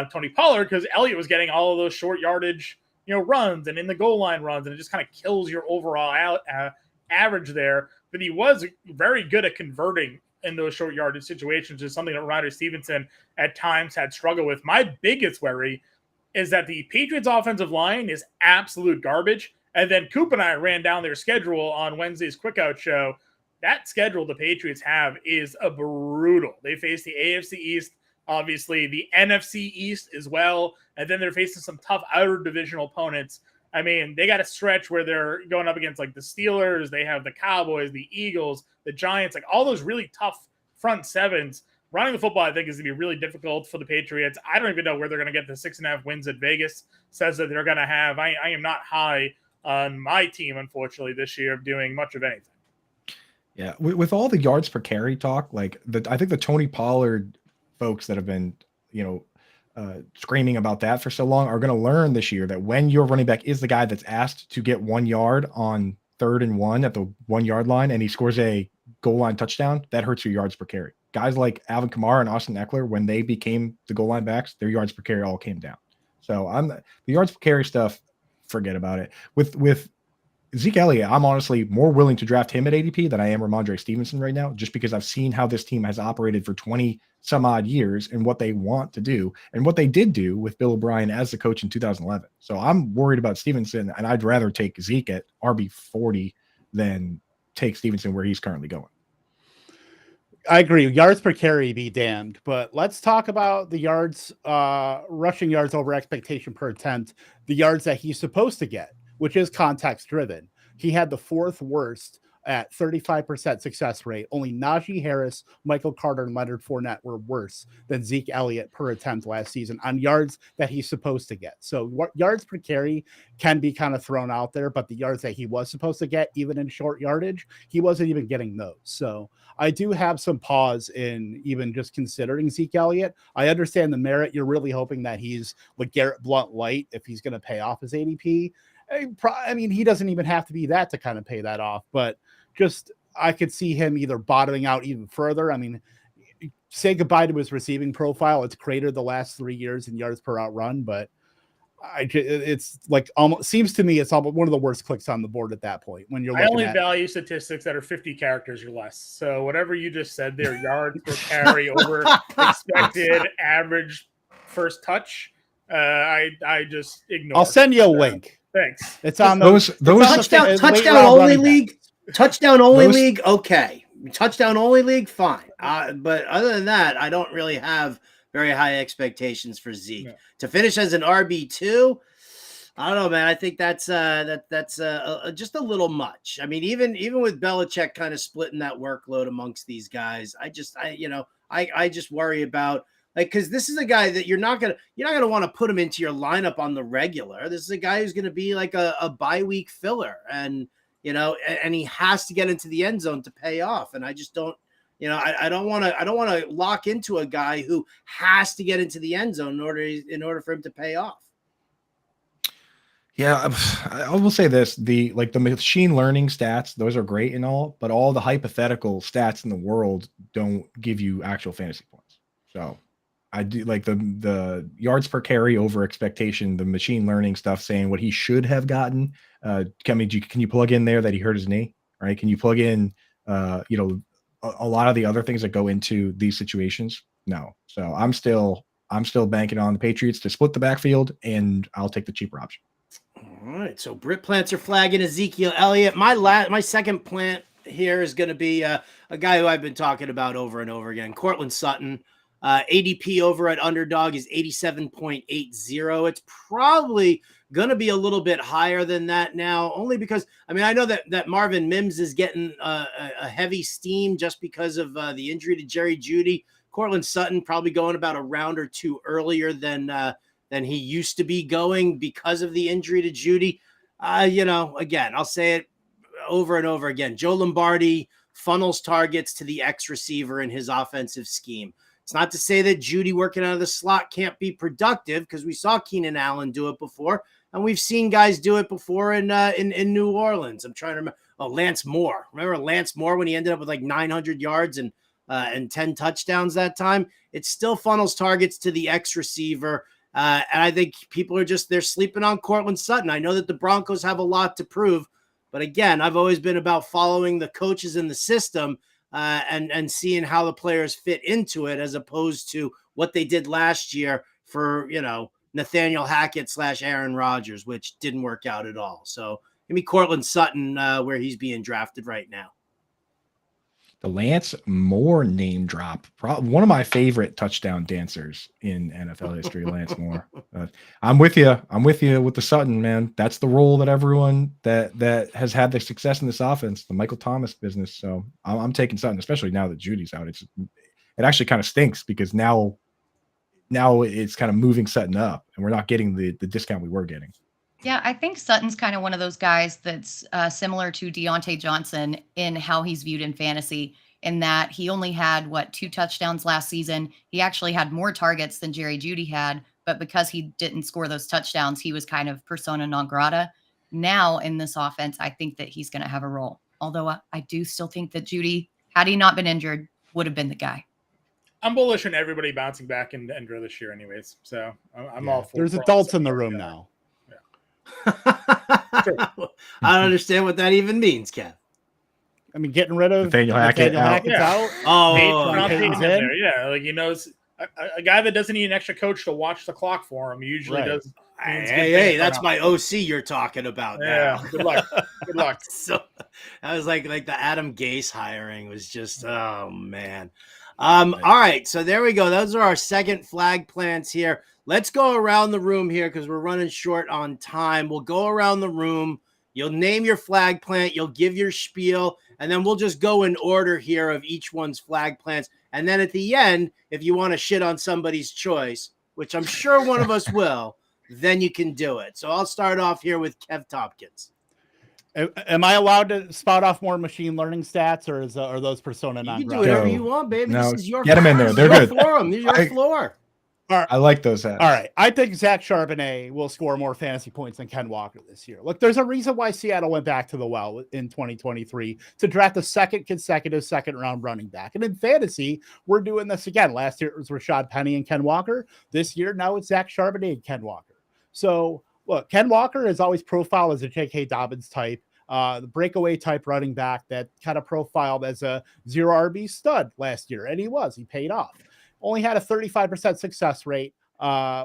Tony Pollard, because Elliott was getting all of those short yardage, runs and in the goal line runs, and it just kind of kills your overall average there. But he was very good at converting in those short yardage situations, is something that Ryder Stevenson at times had struggled with. My biggest worry is that the Patriots offensive line is absolute garbage. And then Coop and I ran down their schedule on Wednesday's Quick Out show. That schedule the Patriots have is a brutal. They face the AFC East, obviously the NFC East as well, and then they're facing some tough outer divisional opponents. I mean, they got a stretch where they're going up against like the Steelers, they have the Cowboys, the Eagles, the Giants, like all those really tough front sevens. Running the football, I think, is going to be really difficult for the Patriots. I don't even know where they're going to get the 6.5 wins that Vegas says that they're going to have. I am not high on my team, unfortunately, this year of doing much of anything. Yeah, with all the yards per carry talk, I think the Tony Pollard folks that have been, screaming about that for so long are going to learn this year that when your running back is the guy that's asked to get 1 yard on 3rd and 1 at the 1 yard line and he scores a goal line touchdown, that hurts your yards per carry. Guys like Alvin Kamara and Austin Eckler, when they became the goal line backs, their yards per carry all came down. So the yards per carry stuff, forget about it. With Zeke Elliott, I'm honestly more willing to draft him at ADP than I am Ramondre Stevenson right now, just because I've seen how this team has operated for 20 some odd years and what they want to do and what they did do with Bill O'Brien as the coach in 2011. So I'm worried about Stevenson, and I'd rather take Zeke at RB40 than take Stevenson where he's currently going. I agree. Yards per carry be damned, but let's talk about the yards, rushing yards over expectation per attempt, the yards that he's supposed to get, which is context driven. He had the 4th worst at 35% success rate. Only Najee Harris, Michael Carter, and Leonard Fournette were worse than Zeke Elliott per attempt last season on yards that he's supposed to get. So yards per carry can be kind of thrown out there, but the yards that he was supposed to get, even in short yardage, he wasn't even getting those. So I do have some pause in even just considering Zeke Elliott. I understand the merit. You're really hoping that he's like Garrett Blount light if he's going to pay off his ADP. I mean, he doesn't even have to be that to kind of pay that off, but just I could see him either bottoming out even further. I mean, say goodbye to his receiving profile. It's cratered the last 3 years in yards per out run, but it's like almost seems to me it's almost one of the worst clicks on the board at that point when you're. I only value statistics that are 50 characters or less. So whatever you just said there, yards per carry over expected average first touch, I just ignore. I'll send you a link. Thanks. It's on those touchdown only league. Touchdown only league, okay. Touchdown only league, fine. But other than that, I don't really have very high expectations for Zeke. No. To finish as an RB2, I don't know, man. I think that's just a little much. I mean, even with Belichick kind of splitting that workload amongst these guys, I just worry about. Like, because this is a guy that you're not gonna want to put him into your lineup on the regular. This is a guy who's gonna be like a bye week filler, and and he has to get into the end zone to pay off. And I just don't, I don't want to lock into a guy who has to get into the end zone in order for him to pay off. Yeah, I will say this: the machine learning stats, those are great and all, but all the hypothetical stats in the world don't give you actual fantasy points. So I do like the yards per carry over expectation, the machine learning stuff saying what he should have gotten. Can you plug in there that he hurt his knee? Right? Can you plug in a lot of the other things that go into these situations? No. So I'm still banking on the Patriots to split the backfield, and I'll take the cheaper option. All right. So Britt plants are flagging Ezekiel Elliott. My second plant here is going to be a guy who I've been talking about over and over again, Cortland Sutton. ADP over at Underdog is 87.80. It's probably going to be a little bit higher than that now, only because, I mean, I know that Marvin Mims is getting a heavy steam just because of the injury to Jerry Jeudy. Cortland Sutton probably going about a round or two earlier than he used to be going because of the injury to Jeudy. Again, I'll say it over and over again. Joe Lombardi funnels targets to the X receiver in his offensive scheme. It's not to say that Jeudy working out of the slot can't be productive, because we saw Keenan Allen do it before, and we've seen guys do it before in New Orleans. I'm trying to remember. Oh, Lance Moore. Remember Lance Moore when he ended up with like 900 yards and 10 touchdowns that time? It still funnels targets to the X receiver. And I think people they're sleeping on Cortland Sutton. I know that the Broncos have a lot to prove, but again, I've always been about following the coaches in the system and seeing how the players fit into it, as opposed to what they did last year for, Nathaniel Hackett / Aaron Rodgers, which didn't work out at all. So give me Cortland Sutton where he's being drafted right now. The Lance Moore name drop, one of my favorite touchdown dancers in NFL history, Lance Moore. I'm with you. With the Sutton, man. That's the role that everyone that has had the success in this offense, the Michael Thomas business. So I'm taking Sutton, especially now that Judy's out. It actually kind of stinks, because now it's kind of moving Sutton up, and we're not getting the discount we were getting. Yeah, I think Sutton's kind of one of those guys that's similar to Deontay Johnson in how he's viewed in fantasy, in that he only had, 2 touchdowns last season. He actually had more targets than Jerry Jeudy had, but because he didn't score those touchdowns, he was kind of persona non grata. Now in this offense, I think that he's going to have a role. Although I do still think that Jeudy, had he not been injured, would have been the guy. I'm bullish on everybody bouncing back into Endra this year anyways. So I'm all for it. There's adults in the room now. Sure. I don't understand what that even means, Kev. I mean, getting rid of Nathaniel Hackett's out. Oh, Payton's in there. Yeah, like, a guy that doesn't need an extra coach to watch the clock for him usually does. Hey, that's my OC you're talking about now. Yeah, good luck. Good luck. So I was like the Adam Gase hiring was just, oh man. All right, so there we go. Those are our second flag plants here. Let's go around the room here because we're running short on time. We'll go around the room. You'll name your flag plant. You'll give your spiel, and then we'll just go in order here of each one's flag plants. And then at the end, if you want to shit on somebody's choice, which I'm sure one of us will, then you can do it. So I'll start off here with Kev Tompkins. Am I allowed to spout off more machine learning stats, or are those persona non grata? You can do whatever you want, baby. No, this is your get them in there. They're good. Forum. This is your floor. All right. I like those hats. All right. I think Zach Charbonnet will score more fantasy points than Ken Walker this year. Look, there's a reason why Seattle went back to the well in 2023 to draft the second consecutive second-round running back. And in fantasy, we're doing this again. Last year, it was Rashad Penny and Ken Walker. This year, now it's Zach Charbonnet and Ken Walker. So, look, Ken Walker is always profiled as a J.K. Dobbins type, the breakaway type running back that kind of profiled as a zero RB stud last year. And he was. He paid off. Only had a 35% success rate,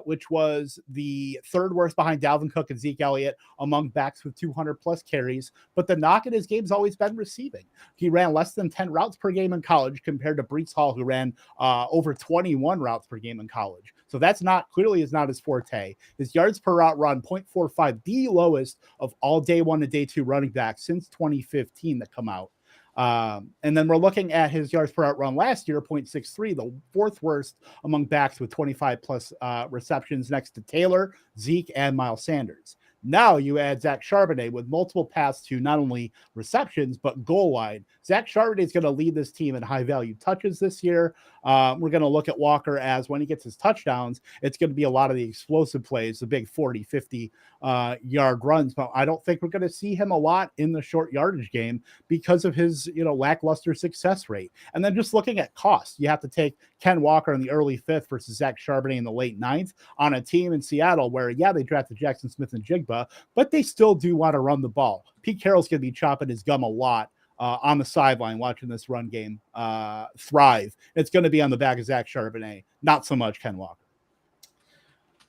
which was the third worst behind Dalvin Cook and Zeke Elliott among backs with 200-plus carries. But the knock in his game has always been receiving. He ran less than 10 routes per game in college compared to Breece Hall, who ran over 21 routes per game in college. So that's clearly is not his forte. His yards per route run, 0.45, the lowest of all day 1 to day 2 running backs since 2015 that come out. And then we're looking at his yards per out run last year, 0.63, the fourth worst among backs with 25 plus receptions next to Taylor, Zeke, and Miles Sanders. Now you add Zach Charbonnet with multiple paths to not only receptions, but goal line. Zach Charbonnet is going to lead this team in high value touches this year. We're going to look at Walker as when he gets his touchdowns, it's going to be a lot of the explosive plays, the big 40, 50 yard runs. But I don't think we're going to see him a lot in the short yardage game because of his, lackluster success rate. And then just looking at cost, you have to take Ken Walker in the early 5th versus Zach Charbonnet in the late 9th on a team in Seattle where, they drafted Jackson Smith and Jigba, but they still do want to run the ball. Pete Carroll's going to be chopping his gum a lot on the sideline watching this run game thrive. It's going to be on the back of Zach Charbonnet, not so much Ken Walker.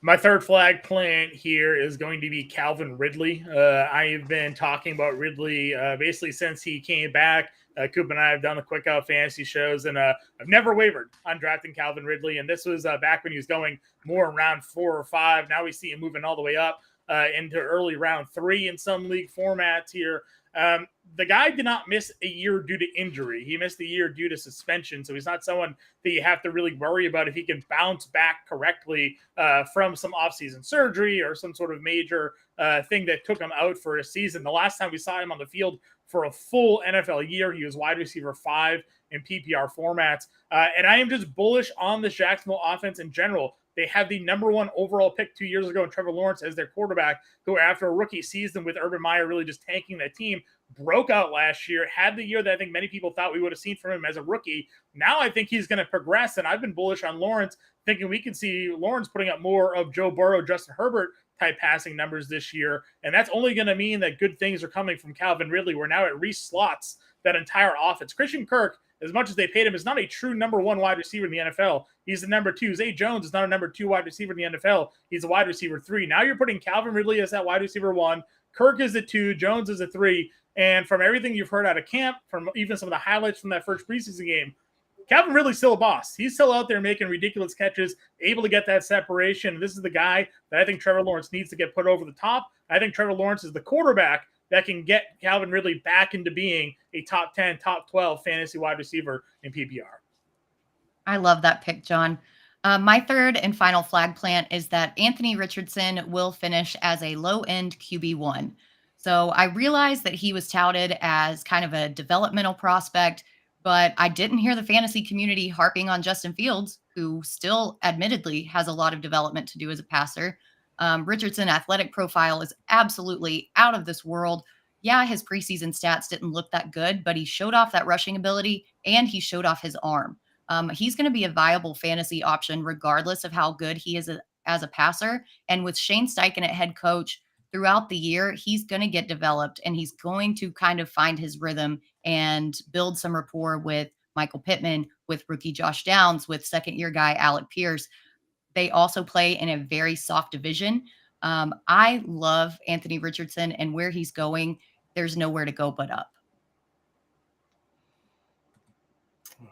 My third flag plant here is going to be Calvin Ridley. I've been talking about Ridley basically since he came back. Coop and I have done the quick out fantasy shows, and I've never wavered on drafting Calvin Ridley. And this was back when he was going more around 4 or 5. Now we see him moving all the way up into early round 3 in some league formats here. The guy did not miss a year due to injury. He missed a year due to suspension. So he's not someone that you have to really worry about if he can bounce back correctly from some offseason surgery or some sort of major thing that took him out for a season. The last time we saw him on the field for a full NFL year, he was wide receiver 5 in PPR formats. And I am just bullish on the Jacksonville offense in general. They have the number 1 overall pick 2 years ago in Trevor Lawrence as their quarterback, who after a rookie season with Urban Meyer really just tanking that team, broke out last year, had the year that I think many people thought we would have seen from him as a rookie. Now I think he's going to progress, and I've been bullish on Lawrence, thinking we can see Lawrence putting up more of Joe Burrow, Justin Herbert type passing numbers this year, and that's only going to mean that good things are coming from Calvin Ridley. We're now at re-slots that entire offense. Christian Kirk, as much as they paid him, is not a true number 1 wide receiver in the NFL. He's the number 2. Zay Jones is not a number 2 wide receiver in the NFL. He's a wide receiver 3. Now you're putting Calvin Ridley as that wide receiver 1. Kirk is a 2. Jones is a 3. And from everything you've heard out of camp, from even some of the highlights from that first preseason game, Calvin Ridley's still a boss. He's still out there making ridiculous catches, able to get that separation. This is the guy that I think Trevor Lawrence needs to get put over the top. I think Trevor Lawrence is the quarterback that can get Calvin Ridley back into being a top 10, top 12 fantasy wide receiver in PPR. I love that pick, John. My third and final flag plant is that Anthony Richardson will finish as a low-end QB1. So I realized that he was touted as kind of a developmental prospect, but I didn't hear the fantasy community harping on Justin Fields, who still admittedly has a lot of development to do as a passer. Richardson athletic profile is absolutely out of this world. Yeah, his preseason stats didn't look that good, but he showed off that rushing ability and he showed off his arm. He's going to be a viable fantasy option regardless of how good he is as a passer. And with Shane Steichen at head coach throughout the year, he's going to get developed and he's going to kind of find his rhythm and build some rapport with Michael Pittman, with rookie Josh Downs, with second-year guy Alec Pierce. They also play in a very soft division. I love Anthony Richardson, and where he's going, there's nowhere to go but up.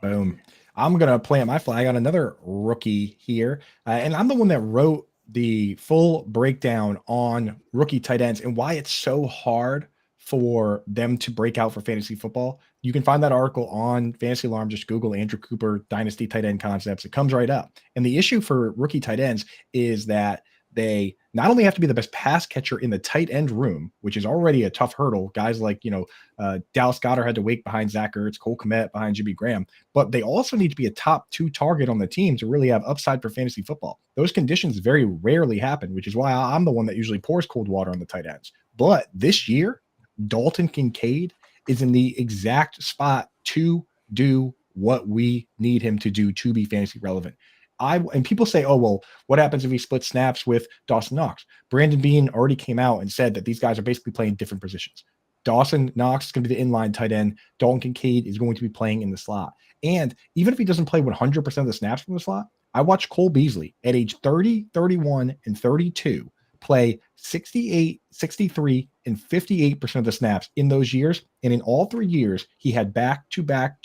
Boom. I'm going to plant my flag on another rookie here. And I'm the one that wrote the full breakdown on rookie tight ends and why it's so hard for them to break out for fantasy football. You can find that article on Fantasy Alarm. Just Google Andrew Cooper Dynasty tight end concepts. It comes right up. And the issue for rookie tight ends is that they not only have to be the best pass catcher in the tight end room, which is already a tough hurdle. Guys like, Dallas Goedert had to wait behind Zach Ertz, Cole Kmet behind Jimmy Graham, but they also need to be a top 2 target on the team to really have upside for fantasy football. Those conditions very rarely happen, which is why I'm the one that usually pours cold water on the tight ends. But this year, Dalton Kincaid is in the exact spot to do what we need him to do to be fantasy relevant. And people say, oh, well, what happens if he splits snaps with Dawson Knox? Brandon Beane already came out and said that these guys are basically playing different positions. Dawson Knox is going to be the inline tight end. Dalton Kincaid is going to be playing in the slot. And even if he doesn't play 100% of the snaps from the slot, I watched Cole Beasley at age 30, 31, and 32 play 68, 63, and 58% of the snaps in those years. And in all 3 years, he had back-to-back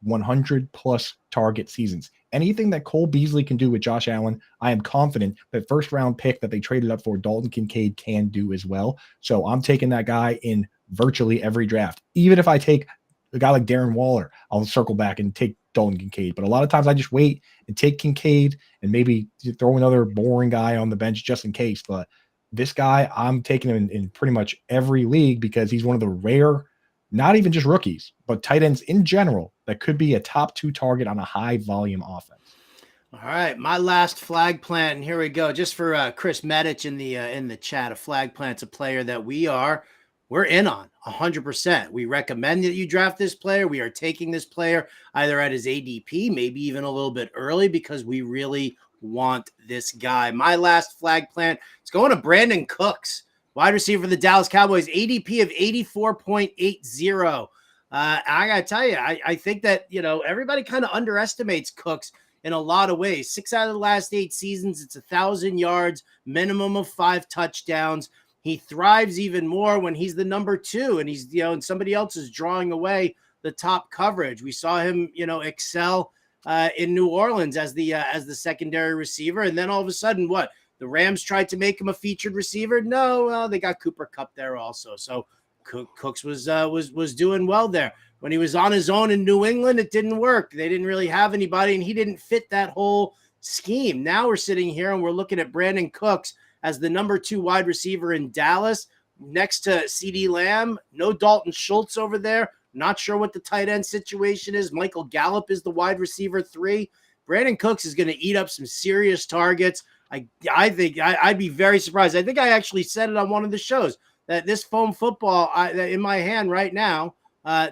100-plus target seasons. Anything that Cole Beasley can do with Josh Allen, I am confident that first-round pick that they traded up for Dalton Kincaid can do as well. So I'm taking that guy in virtually every draft. Even if I take a guy like Darren Waller, I'll circle back and take Dalton Kincaid. But a lot of times I just wait and take Kincaid and maybe throw another boring guy on the bench just in case. But this guy, I'm taking him in pretty much every league because he's one of the rare not even just rookies, but tight ends in general that could be a top 2 target on a high volume offense. All right, my last flag plant, and here we go. Just for Chris Medich in the chat, a flag plant's a player that we're in on 100%. We recommend that you draft this player. We are taking this player either at his ADP, maybe even a little bit early, because we really want this guy. My last flag plant is going to Brandon Cooks, wide receiver for the Dallas Cowboys, ADP of 84.80. I got to tell you, I think that, everybody kind of underestimates Cooks in a lot of ways. 6 out of the last 8 seasons, it's 1,000 yards, minimum of 5 touchdowns. He thrives even more when he's the number 2 and he's, and somebody else is drawing away the top coverage. We saw him, excel in New Orleans as the secondary receiver. And then all of a sudden, the Rams tried to make him a featured receiver. No, they got Cooper Kupp there also. So Cooks was doing well there. When he was on his own in New England, it didn't work. They didn't really have anybody, and he didn't fit that whole scheme. Now we're sitting here and we're looking at Brandon Cooks as the number 2 wide receiver in Dallas, next to CeeDee Lamb. No Dalton Schultz over there. Not sure what the tight end situation is. Michael Gallup is the wide receiver 3. Brandon Cooks is going to eat up some serious targets. I think I'd be very surprised. I think I actually said it on one of the shows that this foam football in my hand right now,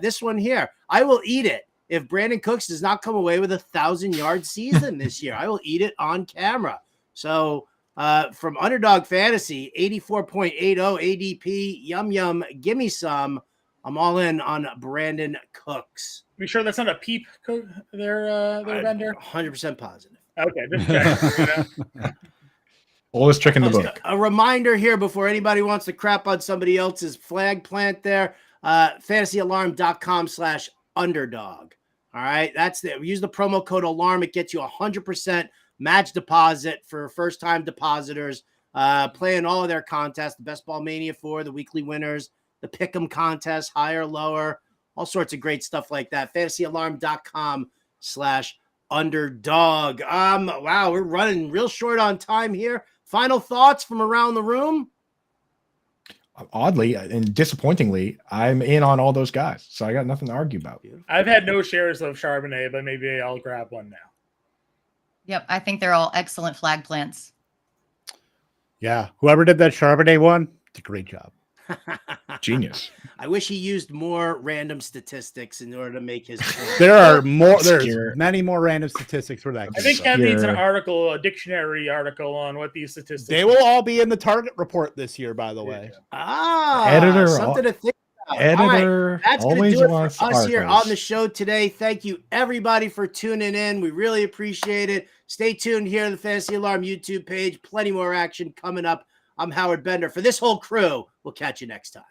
this one here, I will eat it if Brandon Cooks does not come away with 1,000-yard season this year. I will eat it on camera. So from Underdog Fantasy, 84.80 ADP, yum, give me some. I'm all in on Brandon Cooks. Be sure that's not a peep there, vendor? 100% positive. Okay, just check. Oldest trick in the book. A reminder here before anybody wants to crap on somebody else's flag plant there, fantasyalarm.com/underdog. All right, that's it. Use the promo code ALARM. It gets you 100% match deposit for first-time depositors. Playing all of their contests, the Best Ball Mania 4, the weekly winners, the Pick'em contest, higher, lower, all sorts of great stuff like that. fantasyalarm.com/underdog. Wow, we're running real short on time here. Final thoughts from around the room? Oddly and disappointingly, I'm in on all those guys, so I got nothing to argue about. I've had no shares of Charbonnet, but maybe I'll grab one now. Yep, I think they're all excellent flag plants. Yeah, whoever did that Charbonnet one, did a great job. Genius. I wish he used more random statistics in order to make his point. There's many more random statistics for that. I think Kev needs an article, a dictionary article on what these statistics They will all be in the target report this year, by the way. Editor, something to think about. Editor, right, that's going to always do it wants for us articles. here on the show today. Thank you, everybody, for tuning in. We really appreciate it. Stay tuned here to the Fantasy Alarm YouTube page. Plenty more action coming up. I'm Howard Bender. For this whole crew, we'll catch you next time.